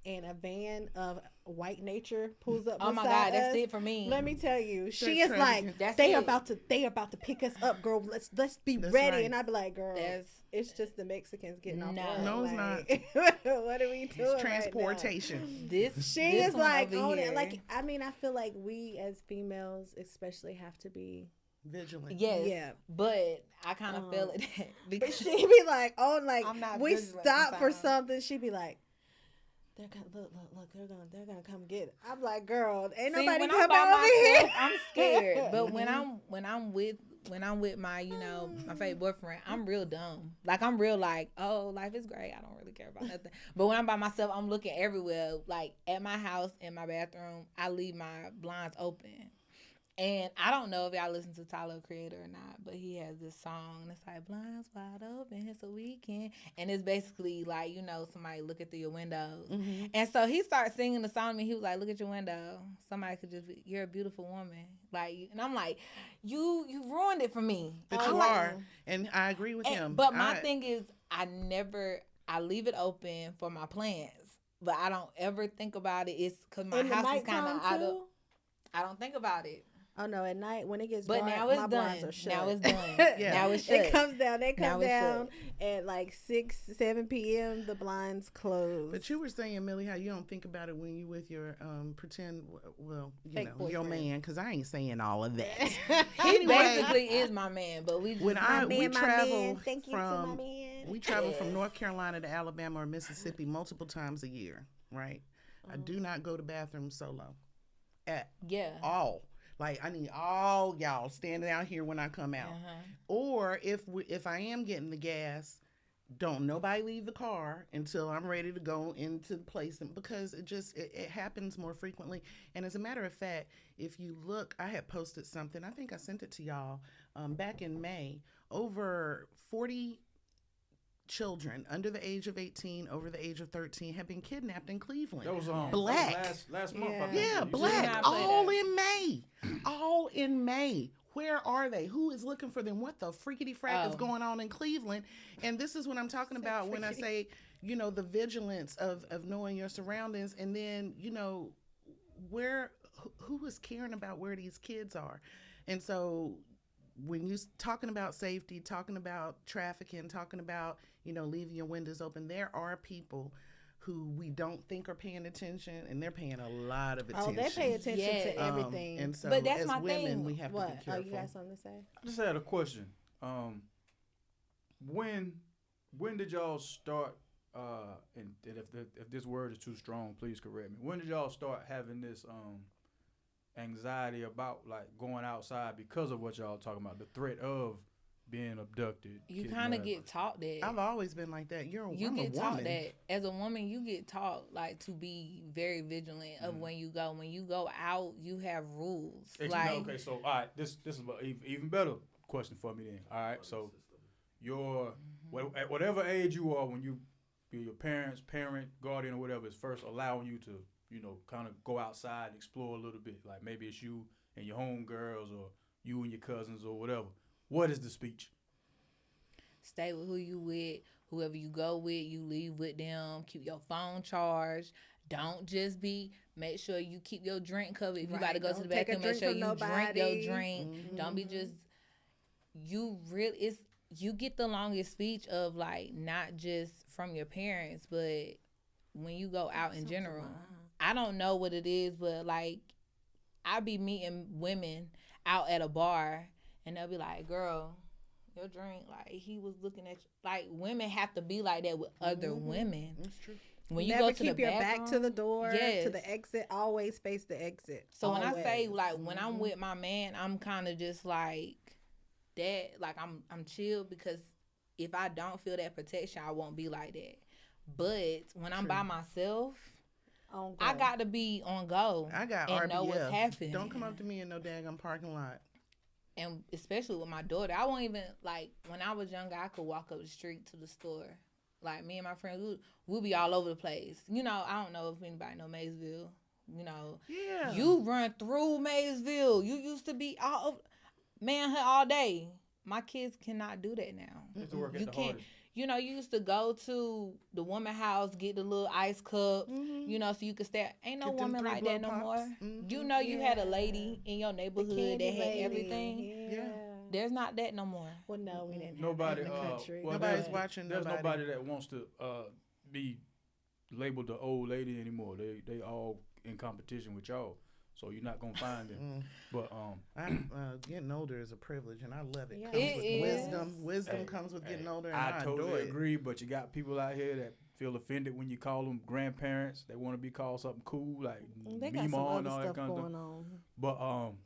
and a van of white nature pulls up. Oh my God, that's it for me. Let me tell you, she is like, they about to pick us up, girl. Let's be ready. Right. And I'd be like, girl, it's just the Mexicans getting off. No, it's not. What are we doing? It's transportation. Right now? She is like on it. Like, I mean, I feel like we as females especially have to be vigilant. Yes. Yeah. But I kind of feel it because she be like, we stop for something. She be like, they're gonna look. They're gonna come get it. I'm like, girl, ain't nobody coming over here. I'm scared. But when I'm with when I'm with my, you know, my favorite boyfriend, I'm real dumb. Like, I'm real like, oh, life is great. I don't really care about nothing. But when I'm by myself, I'm looking everywhere. Like, at my house, in my bathroom, I leave my blinds open. And I don't know if y'all listen to Tyler, Creator, or not, but he has this song, and it's like, blinds wide open so we can. And it's basically like, you know, somebody looking through your windows. Mm-hmm. And so he started singing the song, and he was like, look at your window. Somebody could just be, you're a beautiful woman. Like, and I'm like, you ruined it for me. But you are. And I agree with him. But my thing is, I leave it open for my plans, but I don't ever think about it. It's because my house is kind of out of, I don't think about it. Oh no! At night when it gets dark, now it's my blinds are shut. Now it's done. Yeah. Now it's shut. It comes down. They come down at like 6, 7 p.m. The blinds close. But you were saying, Millie, how you don't think about it when you with your pretend, well, you fake know, boyfriend. your man, because I ain't saying all of that. He basically is my man, but we when we travel Thank you from to my man. we travel from North Carolina to Alabama or Mississippi multiple times a year, right? I do not go to bathroom solo at all. Like, I need all y'all standing out here when I come out. Or if I am getting the gas, don't nobody leave the car until I'm ready to go into the place. Because it happens more frequently. And as a matter of fact, if you look, I had posted something. I think I sent it to y'all back in May. Over 40 children under the age of 18, over the age of 13 have been kidnapped in Cleveland. That was black. Last month. Yeah, black. All in May. All in May. Where are they? Who is looking for them? What the freakity frack is going on in Cleveland? And this is what I'm talking about when I say, you know, the vigilance of knowing your surroundings, and then, you know, who is caring about where these kids are? And so when you're talking about safety, talking about trafficking, talking about, you know, leaving your windows open, there are people who we don't think are paying attention, and they're paying a lot of attention. Oh, they pay attention to everything. And so but that's as my women, thing. we have to be careful. Oh, you got something to say? I just had a question. When did y'all start, and if this word is too strong, please correct me. When did y'all start having this anxiety about, like, going outside because of what y'all talking about, the threat of being abducted? You kind of get taught that. I've always been like that. I'm get a taught woman. that as a woman. You get taught, like, to be very vigilant of when you go. When you go out, you have rules. Okay, so all right, this is an even better question for me then. All right, so at whatever age you are, when your parent, guardian, or whatever is first allowing you to, you know, kind of go outside and explore a little bit. Like, maybe it's you and your homegirls, or you and your cousins, or whatever. What is the speech? Stay with who you with. Whoever you go with, you leave with them. Keep your phone charged. Don't just make sure you keep your drink covered. If you got to go to the bathroom, make sure you drink your drink. Mm-hmm. Don't be just, you get the longest speech of, like, not just from your parents, but when you go out in general. I don't know what it is, but, like, I be meeting women out at a bar, and they'll be like, girl, your drink, like, he was looking at you. Like, women have to be like that with other women. That's true. When you Never go to keep the your bathroom, back to the door, to the exit. Always face the exit. So always. When I say, like, when I'm with my man, I'm kind of just like that. Like, I'm chill, because if I don't feel that protection, I won't be like that. But when I'm by myself, I got to be on go. I got and RBF. know what's happening. Don't come up to me in no daggone parking lot. And especially with my daughter, I won't even, like, when I was younger, I could walk up the street to the store. Like, me and my friends, we'll be all over the place. You know, I don't know if anybody know Maysville. You know, you run through Maysville. You used to be all over, manhunt all day. My kids cannot do that now. You can't. You know, you used to go to the woman house, get the little ice cup, you know, so you could stay. Ain't no woman like that no more. You know, you had a lady in your neighborhood that had everything. Yeah. There's not that no more. Well, no, we didn't. Nobody. Have that in the country. Nobody's watching. There's nobody that wants to be labeled the old lady anymore. They all in competition with y'all. So you're not gonna find them. But getting older is a privilege, and I love it. Yeah. Comes with wisdom. Wisdom comes with getting older, and I totally adore it. agree. But you got people out here that feel offended when you call them grandparents. They want to be called something cool, like They got some Mima and other all that stuff kind of going stuff. on. But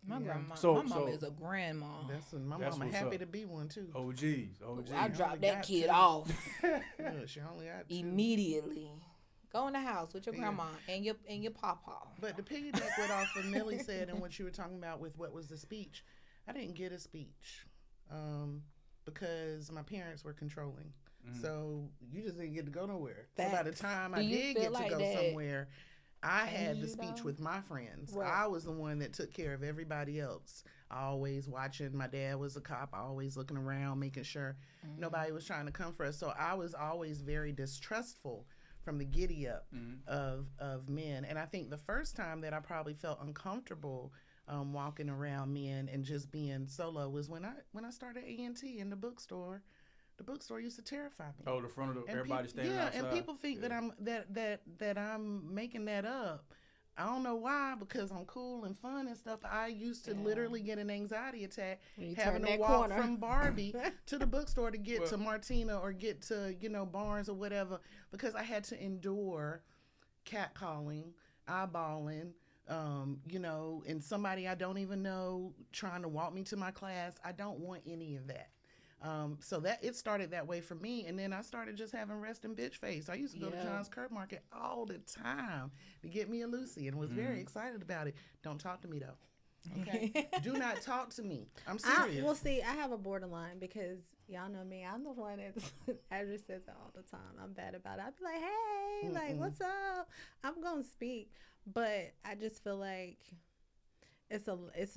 My grandma, so my mom is a grandma. That's what my That's mama what's happy up. to be one too. OGs. I dropped only that got kid two. off Yeah, she only got 2. immediately. Go in the house with your Yeah. grandma and your papa. But to piggyback what off of Millie said and what you were talking about with what was the speech, I didn't get a speech because my parents were controlling. So you just didn't get to go nowhere. So by the time I did get to go somewhere, I had the speech with my friends. Right. I was the one that took care of everybody else. Always watching. My dad was a cop. Always looking around, making sure nobody was trying to come for us. So I was always very distrustful from the giddy up of men. And I think the first time that I probably felt uncomfortable walking around men and just being solo was when I started A&T in the bookstore. The bookstore used to terrify me. Oh, the front of everybody standing outside. Yeah, and people think that I'm making that up. I don't know why, because I'm cool and fun and stuff. I used to literally get an anxiety attack having to walk from Barbie to the bookstore to get to Martina or get to, Barnes or whatever, because I had to endure catcalling, eyeballing, and somebody I don't even know trying to walk me to my class. I don't want any of that. So that it started that way for me, and then I started just having resting bitch face. I used to go to John's Curb Market all the time to get me a Lucy, and was very excited about it. Don't talk to me though. Okay, do not talk to me. I'm serious. Well, see, I have a borderline because y'all know me. I'm the one that Andrew says that all the time. I'm bad about it. I'd be like, hey, like, what's up? I'm gonna speak, but I just feel like it's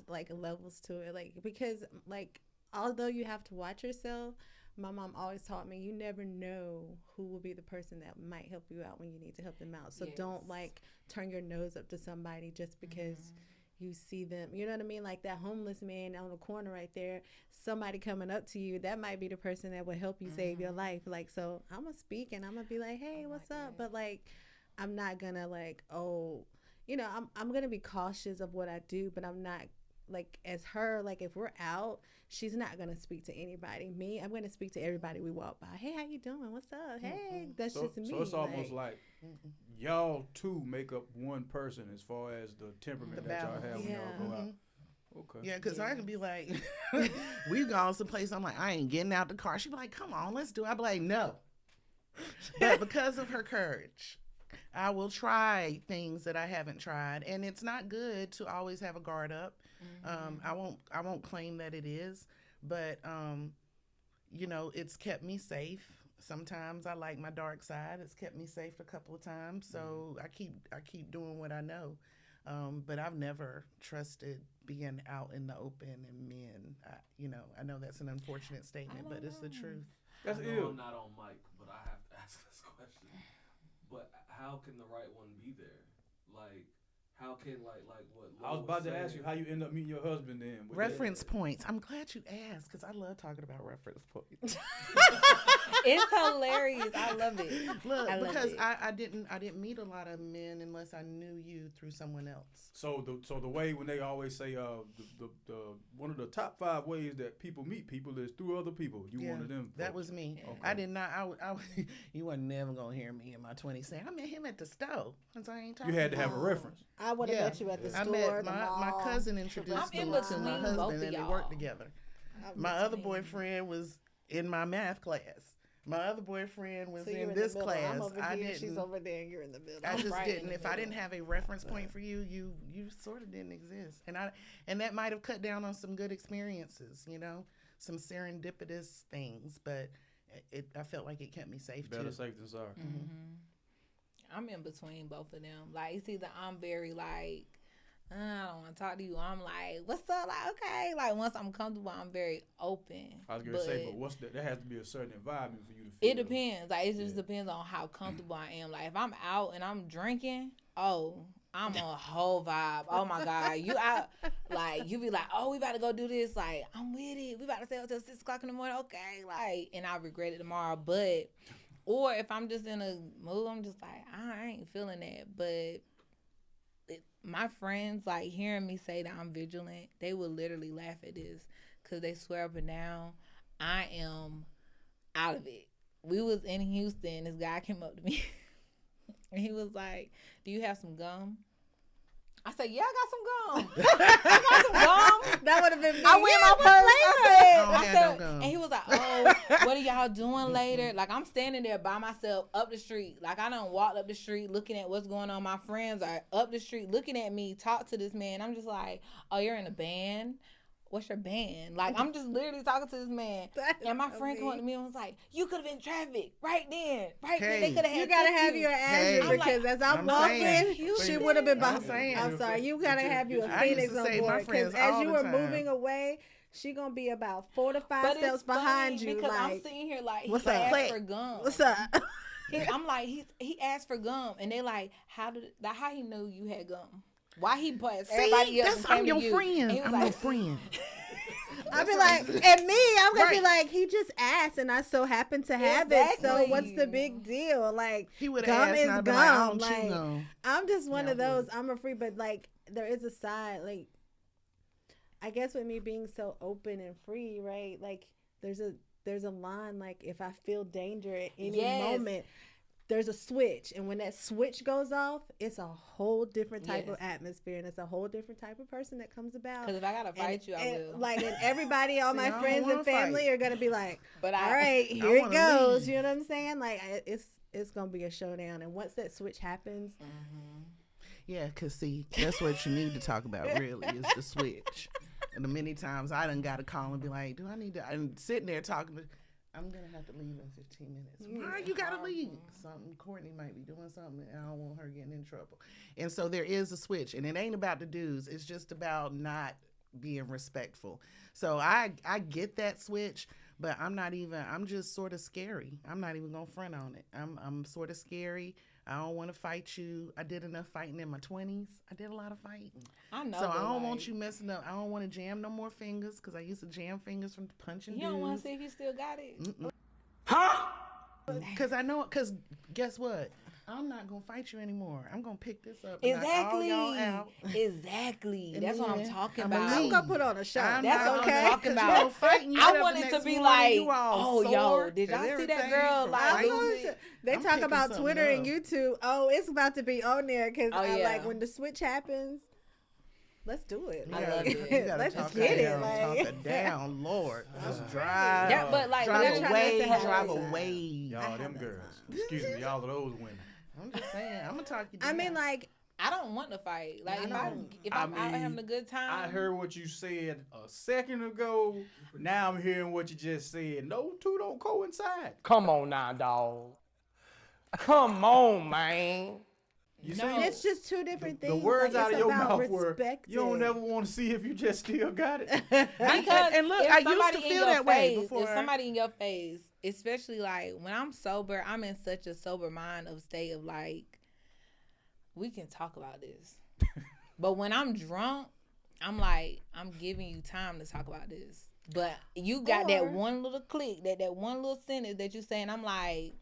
like levels to it, like because like. Although you have to watch yourself, my mom always taught me you never know who will be the person that might help you out when you need to help them out. So don't like turn your nose up to somebody just because you see them. You know what I mean? Like that homeless man on the corner right there, somebody coming up to you, that might be the person that will help you save your life. Like, so I'm going to speak and I'm going to be like, hey, what's up? But like, I'm not going to like, I'm going to be cautious of what I do, but I'm not like as her, like if we're out, she's not going to speak to anybody. Me, I'm going to speak to everybody we walk by. Hey, how you doing? What's up? Hey, that's just me. So it's almost like y'all two make up one person as far as the temperament that y'all have when y'all go out. Okay. Yeah, because I can be like, we've gone someplace, I'm like, I ain't getting out the car. She'd be like, come on, let's do it. I'd be like, no. But because of her courage, I will try things that I haven't tried. And it's not good to always have a guard up. I won't claim that it is, but it's kept me safe. Sometimes I like my dark side. It's kept me safe a couple of times. So I keep doing what I know. But I've never trusted being out in the open and men. I know that's an unfortunate statement, but it's the truth. That's I know I'm not on mic, but I have to ask this question. But how can the right one be there? Like, how can like what? I was about to ask you how you end up meeting your husband then. Reference points. I'm glad you asked because I love talking about reference points. It's hilarious. I love it. Look, because I didn't meet a lot of men unless I knew you through someone else. So the way when they always say the one of the top 5 ways that people meet people is through other people. You one of them. That folks. was me. Okay. I did not. I you were never gonna hear me in my 20s saying I met him at the store. Cause I ain't talking. You had to have a reference. I would have met you at the store. I met the my mall. cousin introduced me to my husband and they worked together. My other boyfriend was in my math class. My other boyfriend was in this class. I'm over here, she's over there, and you're in the middle. I just didn't. If I didn't have a reference point for you, you sort of didn't exist. And that might have cut down on some good experiences, some serendipitous things. But I felt like it kept me safe Better too. safe than sorry. I'm in between both of them. Like, it's either I'm very like, I don't want to talk to you. I'm like, what's up? Like, okay. Like, once I'm comfortable, I'm very open. I was gonna say, but what's that? There has to be a certain environment for you to feel. It depends. Like, it just depends on how comfortable I am. Like, if I'm out and I'm drinking, I'm on a whole vibe. Oh my God, you out? Like, you be like, oh, we about to go do this. Like, I'm with it. We about to stay until 6 o'clock in the morning. Okay, like, and I regret it tomorrow. But, or if I'm just in a mood, I'm just like, I ain't feeling that. But my friends, like, hearing me say that I'm vigilant, they will literally laugh at this because they swear up and down I am out of it. we was in Houston. This guy came up to me and he was like, "Do you have some gum?" I said, "Yeah, I got some gum." I got some gum. That would have been me. I went in my purse. I said, no gum. and he was like, "Oh, what are y'all doing later?" Like, I'm standing there by myself up the street. Like, I done walked up the street looking at what's going on. My friends are up the street looking at me, talk to this man. I'm just like, "Oh, you're in a band? What's your band?" Like, I'm just literally talking to this man. And my friend came up to me and was like, "You could have been trafficked right then. Right then. They could have had You gotta have you." your Azure because as I'm walking, she would have been I'm behind. saying. I'm sorry. You gotta have you a I used Phoenix to on say my board because friends as all you the were time. moving away, she gonna be about 4 to 5 But steps it's behind funny you. because I'm Like, sitting here like, what's he up? asked for gum. what's up? I'm like, he asked for gum, and they like, how he knew you had gum? Why he passed everybody else? That's and came I'm to your you? friend. And he was I'm like, your friend. I'd be like, and me, I'm gonna be Right. like, he just asked, and I so happen to have it. So Exactly. what's the big deal? Like, He would gum have asked, is and I'd be gum. like, I don't Like, chew gum. I'm just one Yeah, of I those. would. I'm a freak, but like, there is a side. Like, I guess with me being so open and free, right? Like, there's a line. Like, if I feel danger at any Yes. moment, there's a switch, and when that switch goes off, it's a whole different type of Yes. atmosphere, and it's a whole different type of person that comes about. because if I gotta fight you, I And, will. like, and everybody, all See, my I don't friends wanna and family fight. are gonna be like, But all I, right, here it wanna goes. leave. You know what I'm saying? Like, it's gonna be a showdown, and once that switch happens, Yeah, because see, that's what you need to talk about, really, is the switch. And the many times I done got to call and be like, do I need to? I'm sitting there talking to, I'm going to have to leave in 15 minutes. Why you got to leave? Something, Courtney might be doing something, and I don't want her getting in trouble. And so there is a switch, and it ain't about the dudes. It's just about not being respectful. So I get that switch, but I'm just sort of scary. I'm not even going to front on it. I'm sort of scary. I don't want to fight you. I did enough fighting in my 20s. I did a lot of fighting. I know. So I but, don't like, want you messing up. I don't want to jam no more fingers because I used to jam fingers from punching You don't want dudes. to see if you still got it. Because I know, because guess what? I'm not going to fight you anymore. I'm going to pick this up and knock all Exactly. y'all out. Exactly. And That's what I'm then talking I'ma about. I'm leave. gonna put on a show. I'm That's not what I'm gonna- talking 'cause about. you gonna fight and you I get up want the it to next be morning, like, you all oh, yo, sore did y'all and see that everything girl? from Like, I'm fighting. gonna show- They I'm talk picking about something Twitter and up. YouTube. Oh, it's about to be on there because Oh, I yeah. like when the switch happens. Let's do it. I Yeah, love it. you gotta Let's talk get it. down, Like, talk it down, Lord. Just drive. Yeah, but like, drive that's trying away, not to have drive that time. away. Y'all, them girls. Excuse me, y'all are those women. I'm just saying, I'm gonna talk you down. I mean, like, I don't want to fight. Like, if I I'm out mean, having a good time, I heard what you said a second ago. Now I'm hearing what you just said. No two don't coincide. Come on now, dog. Come on, man. You No. see, it's just two different the things. words like, out it's of your about mouth were, respecting. you don't ever want to see if you just still got it. because and look, if I used somebody to in feel your that way face, before. If somebody in your face, especially like when I'm sober, I'm in such a sober mind of state of like, we can talk about this. But when I'm drunk, I'm like, I'm giving you time to talk about this. But you got Or- that one little click, that one little sentence that you say, and I'm like,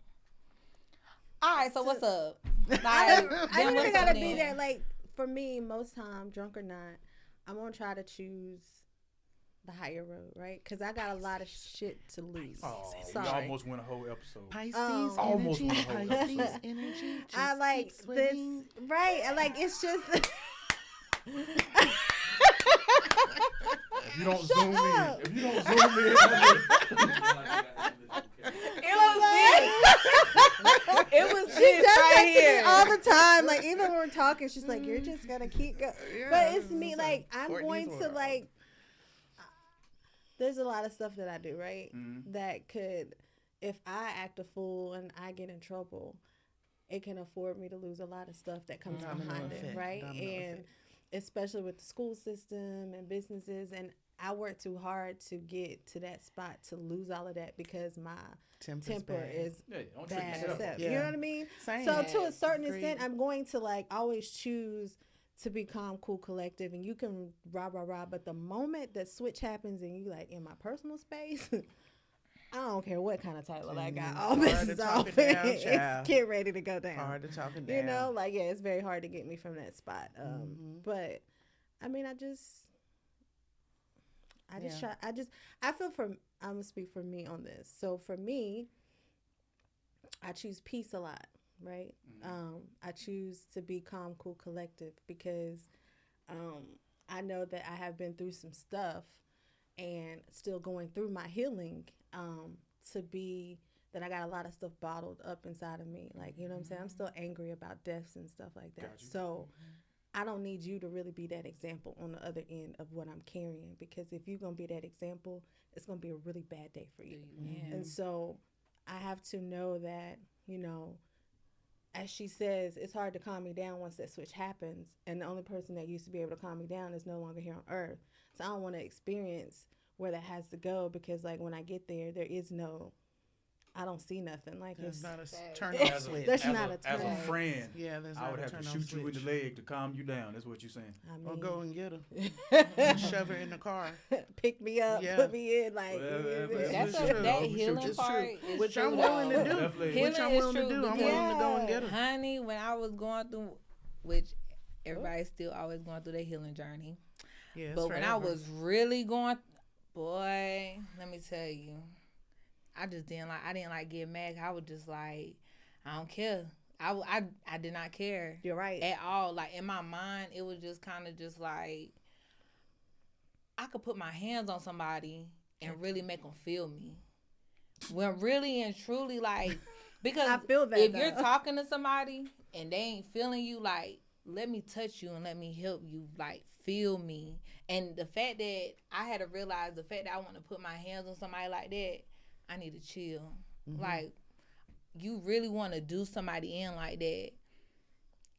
all right, so what's up? Like, I then don't what's even up gotta be then? there. Like, for me, most time, drunk or not, I'm gonna try to choose the higher road, right? Because I got a lot of shit to lose. Oh, we Sorry. almost went a whole episode. Pisces Almost energy, went a whole Pisces episode. energy. I just like keep this, swimming. right? I like it's just. If you don't zoom up. in, if you don't zoom in, It was She this does that right to me here. all the time. Like even when we're talking, she's like, "You're just gonna keep going." But it's me. Like I'm Courtney's going to world. like. There's a lot of stuff that I do, right? Mm-hmm. That could, if I act a fool and I get in trouble, it can afford me to lose a lot of stuff that comes Domino behind it, effect, right? domino And effect. especially with the school system and businesses, and I work too hard to get to that spot to lose all of that because my Temper's temper bad. is yeah, don't trip bad yourself. as hell. Yeah. You know what I mean? Same. So to a certain Agreed. extent, I'm going to like always choose to be calm, cool, collective, and you can rah. But the moment that switch happens and you like in my personal space, I don't care what kind of title I got. All Hard this to is talk off. it down, It's child. get ready to go down. Hard to talk it down. You know, like yeah, it's very hard to get me from that spot. Mhm. But I mean, I just Yeah. try. I feel I'm gonna speak for me on this. So for me, I choose peace a lot, right? I choose to be calm, cool, collective because I know that I have been through some stuff and still going through my healing to be that I got a lot of stuff bottled up inside of me. Like, you know what I'm saying? I'm still angry about deaths and stuff like that. So I don't need you to really be that example on the other end of what I'm carrying, because if you're going to be that example, it's going to be a really bad day for you. And so I have to know that, you know, as she says, it's hard to calm me down once that switch happens. And the only person that used to be able to calm me down is no longer here on earth. So I don't want to experience where that has to go, because, like, when I get there, there is no, I don't see nothing. Like, There's it's not a turn-off switch. There's not a As a turn-off. friend, Yeah, there's I not would a have to turn-off shoot you in switch. the leg to calm you down. That's what you're saying. I mean, Or go and get her. Shove her in the car. pick me up, Yeah. put me in, like, That's It's a, true. that It's healing true. part is Which true, I'm willing to though. do. Definitely. Which I'm Healing is willing to true do. I'm because, willing to go and get her. honey, when I was going through, which everybody's still always going through their healing journey, Yeah, but when I was really going, boy, let me tell you, I didn't like getting mad. I was just like, I don't care. I did not care. You're right. At all. Like, in my mind, it was just kind of just like, I could put my hands on somebody and really make them feel me. When really and truly, like, because I feel that, if though. you're talking to somebody and they ain't feeling you, like, let me touch you and let me help you, like, feel me. And the fact that I had to realize, the fact that I want to put my hands on somebody like that, I need to chill. Like, you really want to do somebody in like that,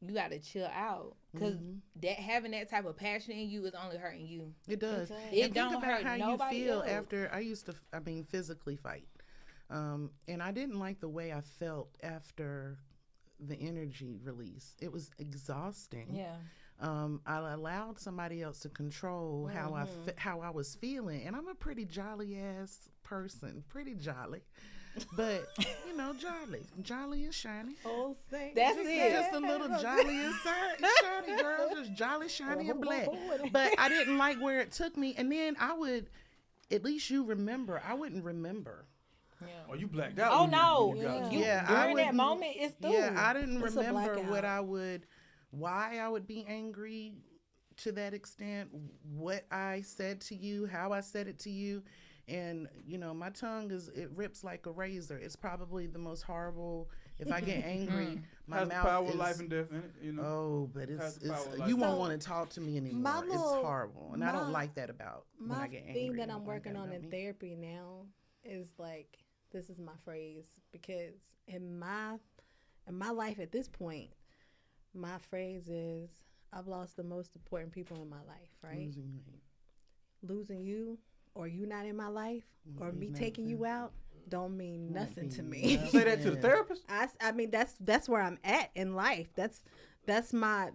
you got to chill out. Because that having that type of passion in you is only hurting you. It does. It And don't think about hurt how you nobody feel else. after. I used to, physically fight. And I didn't like the way I felt after the energy release. It was exhausting. Yeah. I allowed somebody else to control how I was feeling, and I'm a pretty jolly ass person, pretty jolly, but you know, jolly and shiny. Oh, say That's Just, it. just a little jolly and shiny girl, just jolly, shiny, and black. But I didn't like where it took me, and then I would, at least you remember, I wouldn't remember. Oh, you blacked out. Oh, when no. You got You, Yeah, I during that wouldn't- moment, it's through. Yeah, I didn't It's a remember blackout. why I would be angry to that extent, what I said to you, how I said it to you. And, you know, my tongue it rips like a razor. It's probably the most horrible. If I get angry, my has the mouth power is. of life and death in it, you know. Oh, but Has the power of life you and won't death. want to talk to me anymore. My It's little- horrible, and I don't my- like that about when I My get angry. thing that I I'm don't like working that on about in me. therapy now is, like, this is my phrase, because in my life at this point, my phrase is, I've lost the most important people in my life, right? Losing you, or you not in my life, or me taking you out, don't mean nothing to me. You say that to the therapist? I mean, that's where I'm at in life. That's my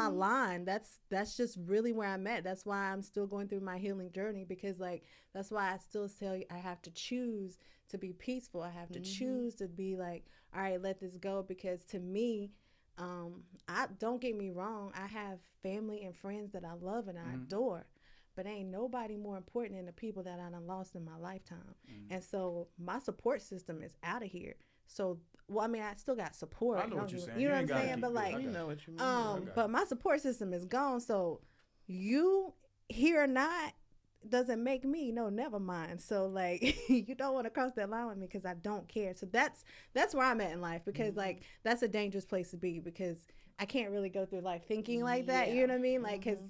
line. That's just really where I'm at. That's why I'm still going through my healing journey, because, like, that's why I still tell you I have to choose to be peaceful. I have to choose to be like, all right, let this go, because to me, I don't get me wrong, I have family and friends that I love and I adore, but ain't nobody more important than the people that I done lost in my lifetime. And so my support system is out of here. So, well, I mean, I still got support. I know what you're saying. You know You what I'm ain't gotta saying? keep But, it. like, I You got know what you mean. but my support system is gone. So you here or not doesn't make me. No, never mind. So, like, you don't want to cross that line with me, because I don't care. So that's where I'm at in life, because like, that's a dangerous place to be, because I can't really go through life thinking like that. You know what I mean? Like, because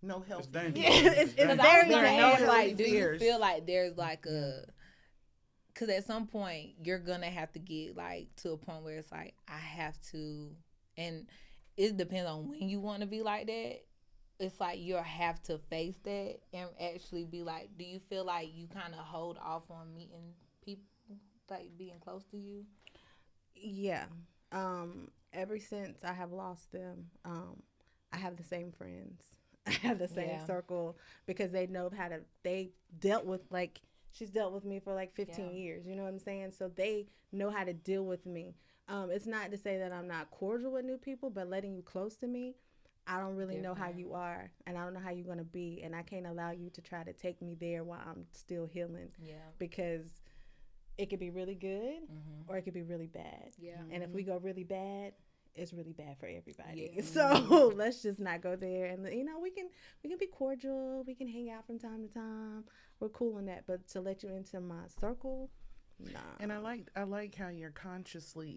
No healthy. It's dangerous. yeah, it's Because I very was gonna dangerous. ask, like, do you fears. feel like there's like a, because at some point you're gonna have to get like to a point where it's like, I have to, and it depends on when you want to be like that. It's like you'll have to face that and actually be like, do you feel like you kind of hold off on meeting people, like being close to you? Yeah. Ever since I have lost them, I have the same friends. I have the same Yeah. circle, because they know how to, they dealt with, like, she's dealt with me for like 15 Yeah. years. You know what I'm saying? So they know how to deal with me. It's not to say that I'm not cordial with new people, but letting you close to me, I don't really know how you are, and I don't know how you're going to be, and I can't allow you to try to take me there while I'm still healing. Yeah. Because it could be really good or it could be really bad. Yeah. And if we go really bad, it's really bad for everybody. Yeah. So let's just not go there. And we can be cordial. We can hang out from time to time. We're cool on that. But to let you into my circle, nah. And I like how you're consciously,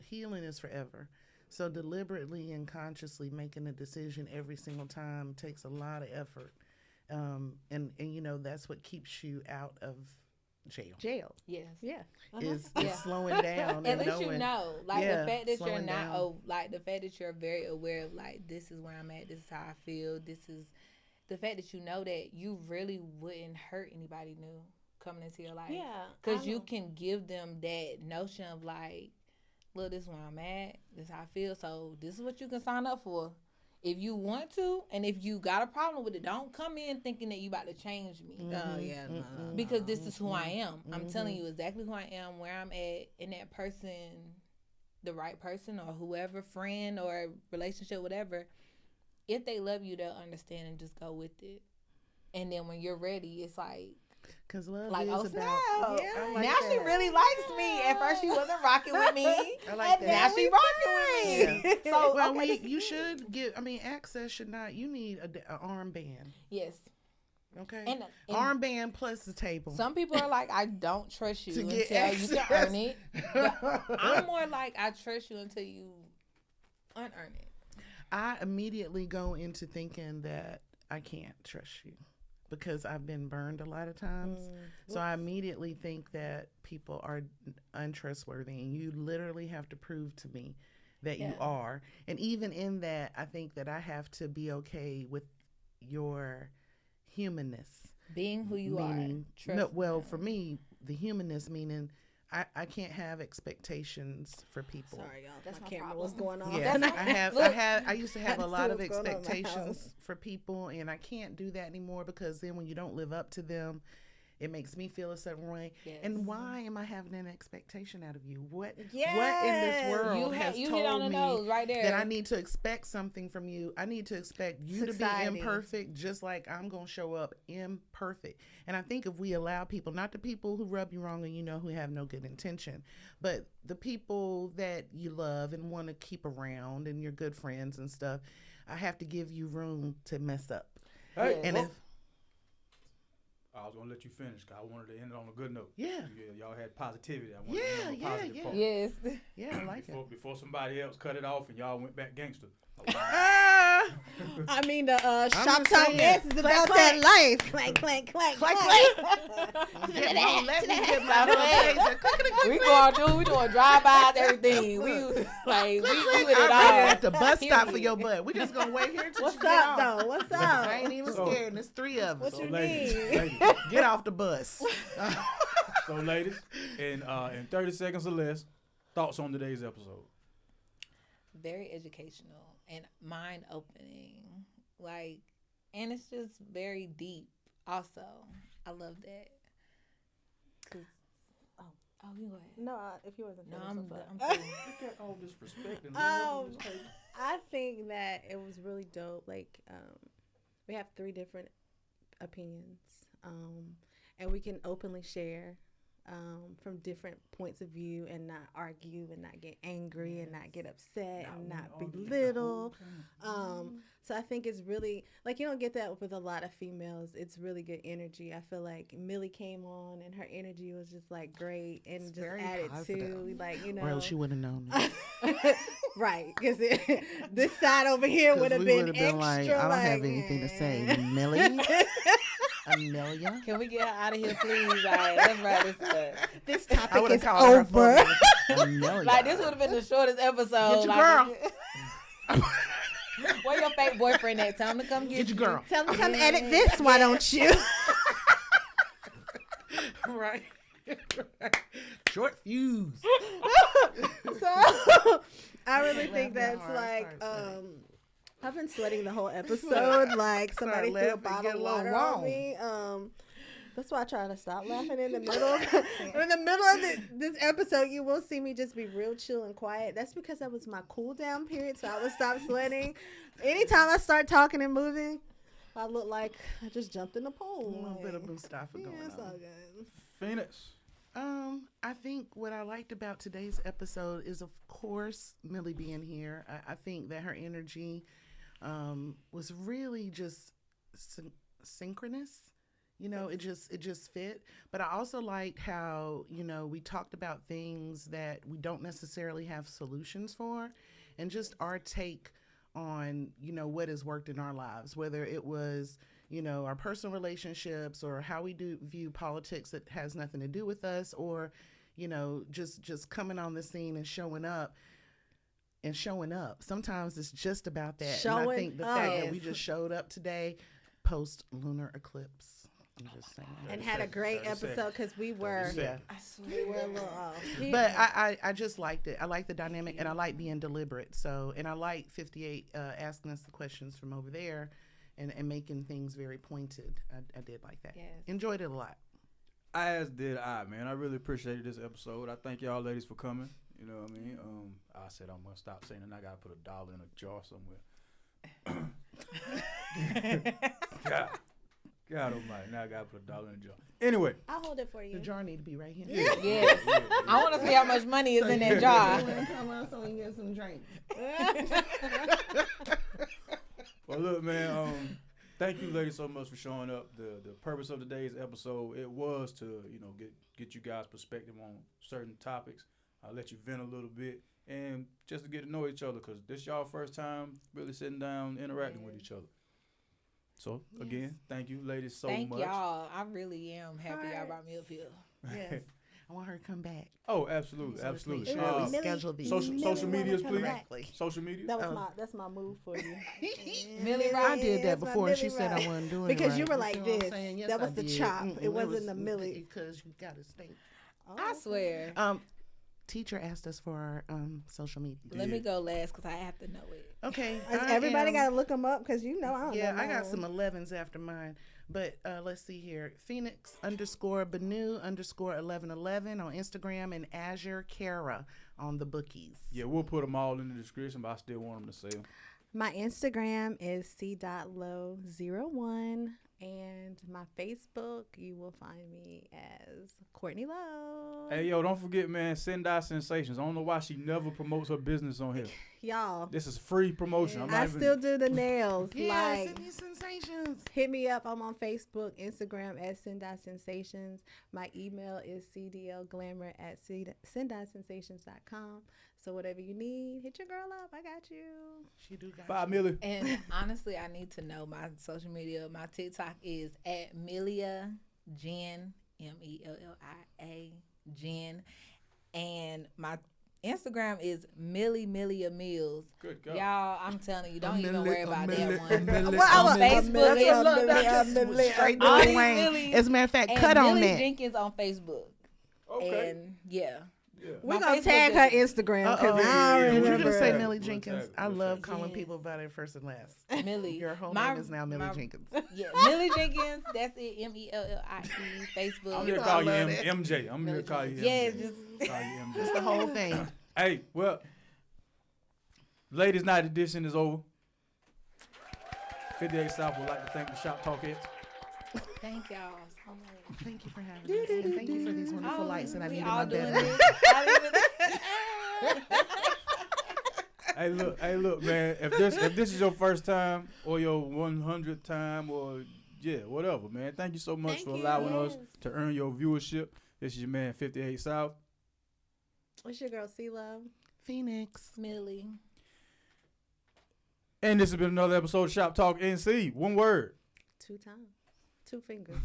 healing is forever. So deliberately and consciously making a decision every single time takes a lot of effort. And that's what keeps you out of jail. Yes. Yeah. Is slowing down. At and least knowing, the fact that you're not, down. The fact that you're very aware of, this is where I'm at, this is how I feel, this is the fact that you know that you really wouldn't hurt anybody new coming into your life. Yeah. Because you can give them that notion of, look, this is where I'm at, this is how I feel, so this is what you can sign up for. If you want to, and if you got a problem with it, don't come in thinking that you about to change me. Oh, yeah. No. Because this is who I am. I'm telling you exactly who I am, where I'm at, and that person, the right person or whoever, friend or relationship, whatever, if they love you, they'll understand and just go with it. And then when you're ready, it's because love is about. Yeah, like now that. she really likes me. At first she wasn't rocking with me. I like that. Now she rocking with me. Yeah. So well, you should get. Access should not. You need an armband. Yes. Okay. And armband plus the table. Some people are like, I don't trust you To until get you access. can earn it. But I'm more like, I trust you until you unearn it. I immediately go into thinking that I can't trust you because I've been burned a lot of times. So I immediately think that people are untrustworthy, and you literally have to prove to me that you are. And even in that, I think that I have to be okay with your humanness. Being who you are. For me, the humanness meaning I can't have expectations for people. Sorry, y'all. That's my my camera problem. was going on. Yeah, I used to have a lot of what's going on in my expectations house. for people, and I can't do that anymore because then when you don't live up to them, it makes me feel a certain way. Yes. And why am I having an expectation out of you? What in this Yes. world You has hit told on the me nose right there. that I need to expect something from you? I need to expect you Society. to be imperfect, just like I'm going to show up imperfect. And I think if we allow people, not the people who rub you wrong and who have no good intention, but the people that you love and want to keep around and you're good friends and stuff, I have to give you room to mess up. Hey, and if I was gonna let you finish because I wanted to end it on a good note. Yeah. Y'all had positivity. I wanted to end on a positive part. Yes. Yeah, I like it. Before somebody else cut it off and y'all went back gangster. I mean, the Shop just Talk saying. NC is about that life. Clank, clank, clank, clank. Let me get my legs. We doing drive-bys, everything. We with it all. at the bus stop for your butt. We just gonna wait here till What's you get up, off. though? What's up? I ain't even scared. And there's 3 of us. What you ladies, need? Get off the bus. So ladies, in 30 seconds or less, thoughts on today's episode. Very educational and mind-opening. And it's just very deep also. I love that. Oh, you go ahead. No, if you wasn't No, finished, I'm Look at all this respect and love in this table. I think that it was really dope. We have 3 different opinions, and we can openly share from different points of view and not argue and not get angry and not get upset and not belittle. So I think it's really, you don't get that with a lot of females. It's really good energy. I feel like Millie came on and her energy was just great and It's just very added positive. to, Or else you would have known. Right, because this side over here would have been extra. I don't have anything to say. Millie? Amelia? Can we get her out of here, please? All right, let's wrap this up. This topic would've is called her over. Amelia. This would have been the shortest episode. Get your girl. Where your fake boyfriend at? Tell him to come get Get your girl. Tell them to come edit this, why don't you? Right. Short fuse. So I really think laughing that's hard, I've been sweating the whole episode like somebody threw a laughing, bottle get a of little water warm. on me. That's why I try to stop laughing in the middle. In the middle of this episode, you will see me just be real chill and quiet. That's because that was my cool down period, so I would stop sweating. Anytime I start talking and moving, I look like I just jumped in the pool. A little bit of Mustafa Yeah, going it's all on. good. Phoenix. I think what I liked about today's episode is, of course, Millie being here. I think that her energy was really just synchronous. You know, it just fit. But I also liked how, you know, we talked about things that we don't necessarily have solutions for, and just our take on, you know, what has worked in our lives, whether it was, you know, our personal relationships or how we view politics that has nothing to do with us, or, you know, just coming on the scene and showing up. Sometimes it's just about that. And I think the fact that we just showed up today post lunar eclipse. I'm just saying. And had a great episode because we were a little off. But I just liked it. I like the dynamic, and I like being deliberate. So, and I like 58 asking us the questions from over there and making things very pointed. I did like that. Yes. Enjoyed it a lot. As did I, man. I really appreciated this episode. I thank y'all ladies for coming. You know what I mean? I said I'm going to stop saying it, and I got to put $1 in a jar somewhere. God almighty. Now I got to put $1 in a jar. Anyway. I'll hold it for you. The jar need to be right here. Yes. I want to see how much money is in that jar. Come on so we can get some drinks. Well, look, man, thank you ladies so much for showing up. The purpose of today's episode, it was to, you know, get you guys' perspective on certain topics. I'll let you vent a little bit, and just to get to know each other, because this y'all first time really sitting down interacting with each other. So, again, thank you ladies so much. Thank y'all. I really am happy y'all brought me up here. Yes. I want her to come back. Oh, absolutely, absolutely. Schedule these. Social medias, please. Correctly. Social media. That's my move for you. Millie, I did that before, and she said I wasn't doing it because right. you were like See what I'm this. saying? Yes, that was I the did. chop. It wasn't the Millie. Because you got to stay. I swear. Teacher asked us for our social media. Let me go last because I have to know it. Okay. Everybody got to look them up because you know I don't know. Yeah, I got some 11s after mine. But let's see here. Phoenix_Banu_1111 on Instagram, and Azure Kara on the bookies. Yeah, we'll put them all in the description, but I still want them to say them. My Instagram is c.low01, and my Facebook, you will find me as Courtney Lowe. Hey, yo, don't forget, man, Sendai Sensations. I don't know why she never promotes her business on here. Y'all. This is free promotion. I still do the nails. Yeah, send me sensations. Hit me up. I'm on Facebook, Instagram at Sendai Sensations. My email is cdlglamour@sendaisensations.com. So whatever you need, hit your girl up. I got you. She do got 5 million. And honestly, I need to know my social media. My TikTok is at Melia Jen, Mellia Jen, and my Instagram is Melia Mills. Good God. Y'all, I'm telling you, don't even worry about that one. Facebook is straight to Wayne. As a matter of fact, cut on Millie that. Jenkins on Facebook. Okay. And yeah. We're going to tag her Instagram because I don't Did you remember. just say Millie Jenkins? I love calling people by their first and last. Millie. Your whole name is now Millie Jenkins. Yeah, Millie Jenkins. That's it. Mellie. Facebook. I'm going to call you MJ. I'm going to call you MJ. Yeah, just call you MJ. It's the whole thing. Hey, well, Ladies Night edition is over. 58 South would like to thank the Shop Talk Heads. thank y'all so much. Thank you for having us. And thank you for these wonderful lights that I need in my bedroom. Hey, look, man. If this is your first time or your 100th time or whatever, man. Thank you so much for allowing us to earn your viewership. This is your man 58 South. What's your girl, C Lowe? Phoenix. Millie. And this has been another episode of Shop Talk NC. One word. 2 times. 2 fingers.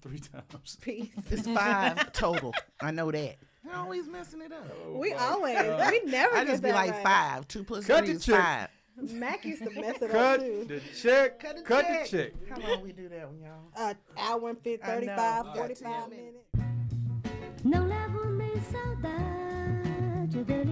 3 times. Peace. It's 5 total. I know that. You're always messing it up. We never I get just be that like right. 5. 2 plus Cut 3 the is check. 5. Mac used to mess it up Cut too. the check. Cut the check. How long we do that one, y'all? Hour and 35, I know. 45 minutes. Não levo nem saudade dele.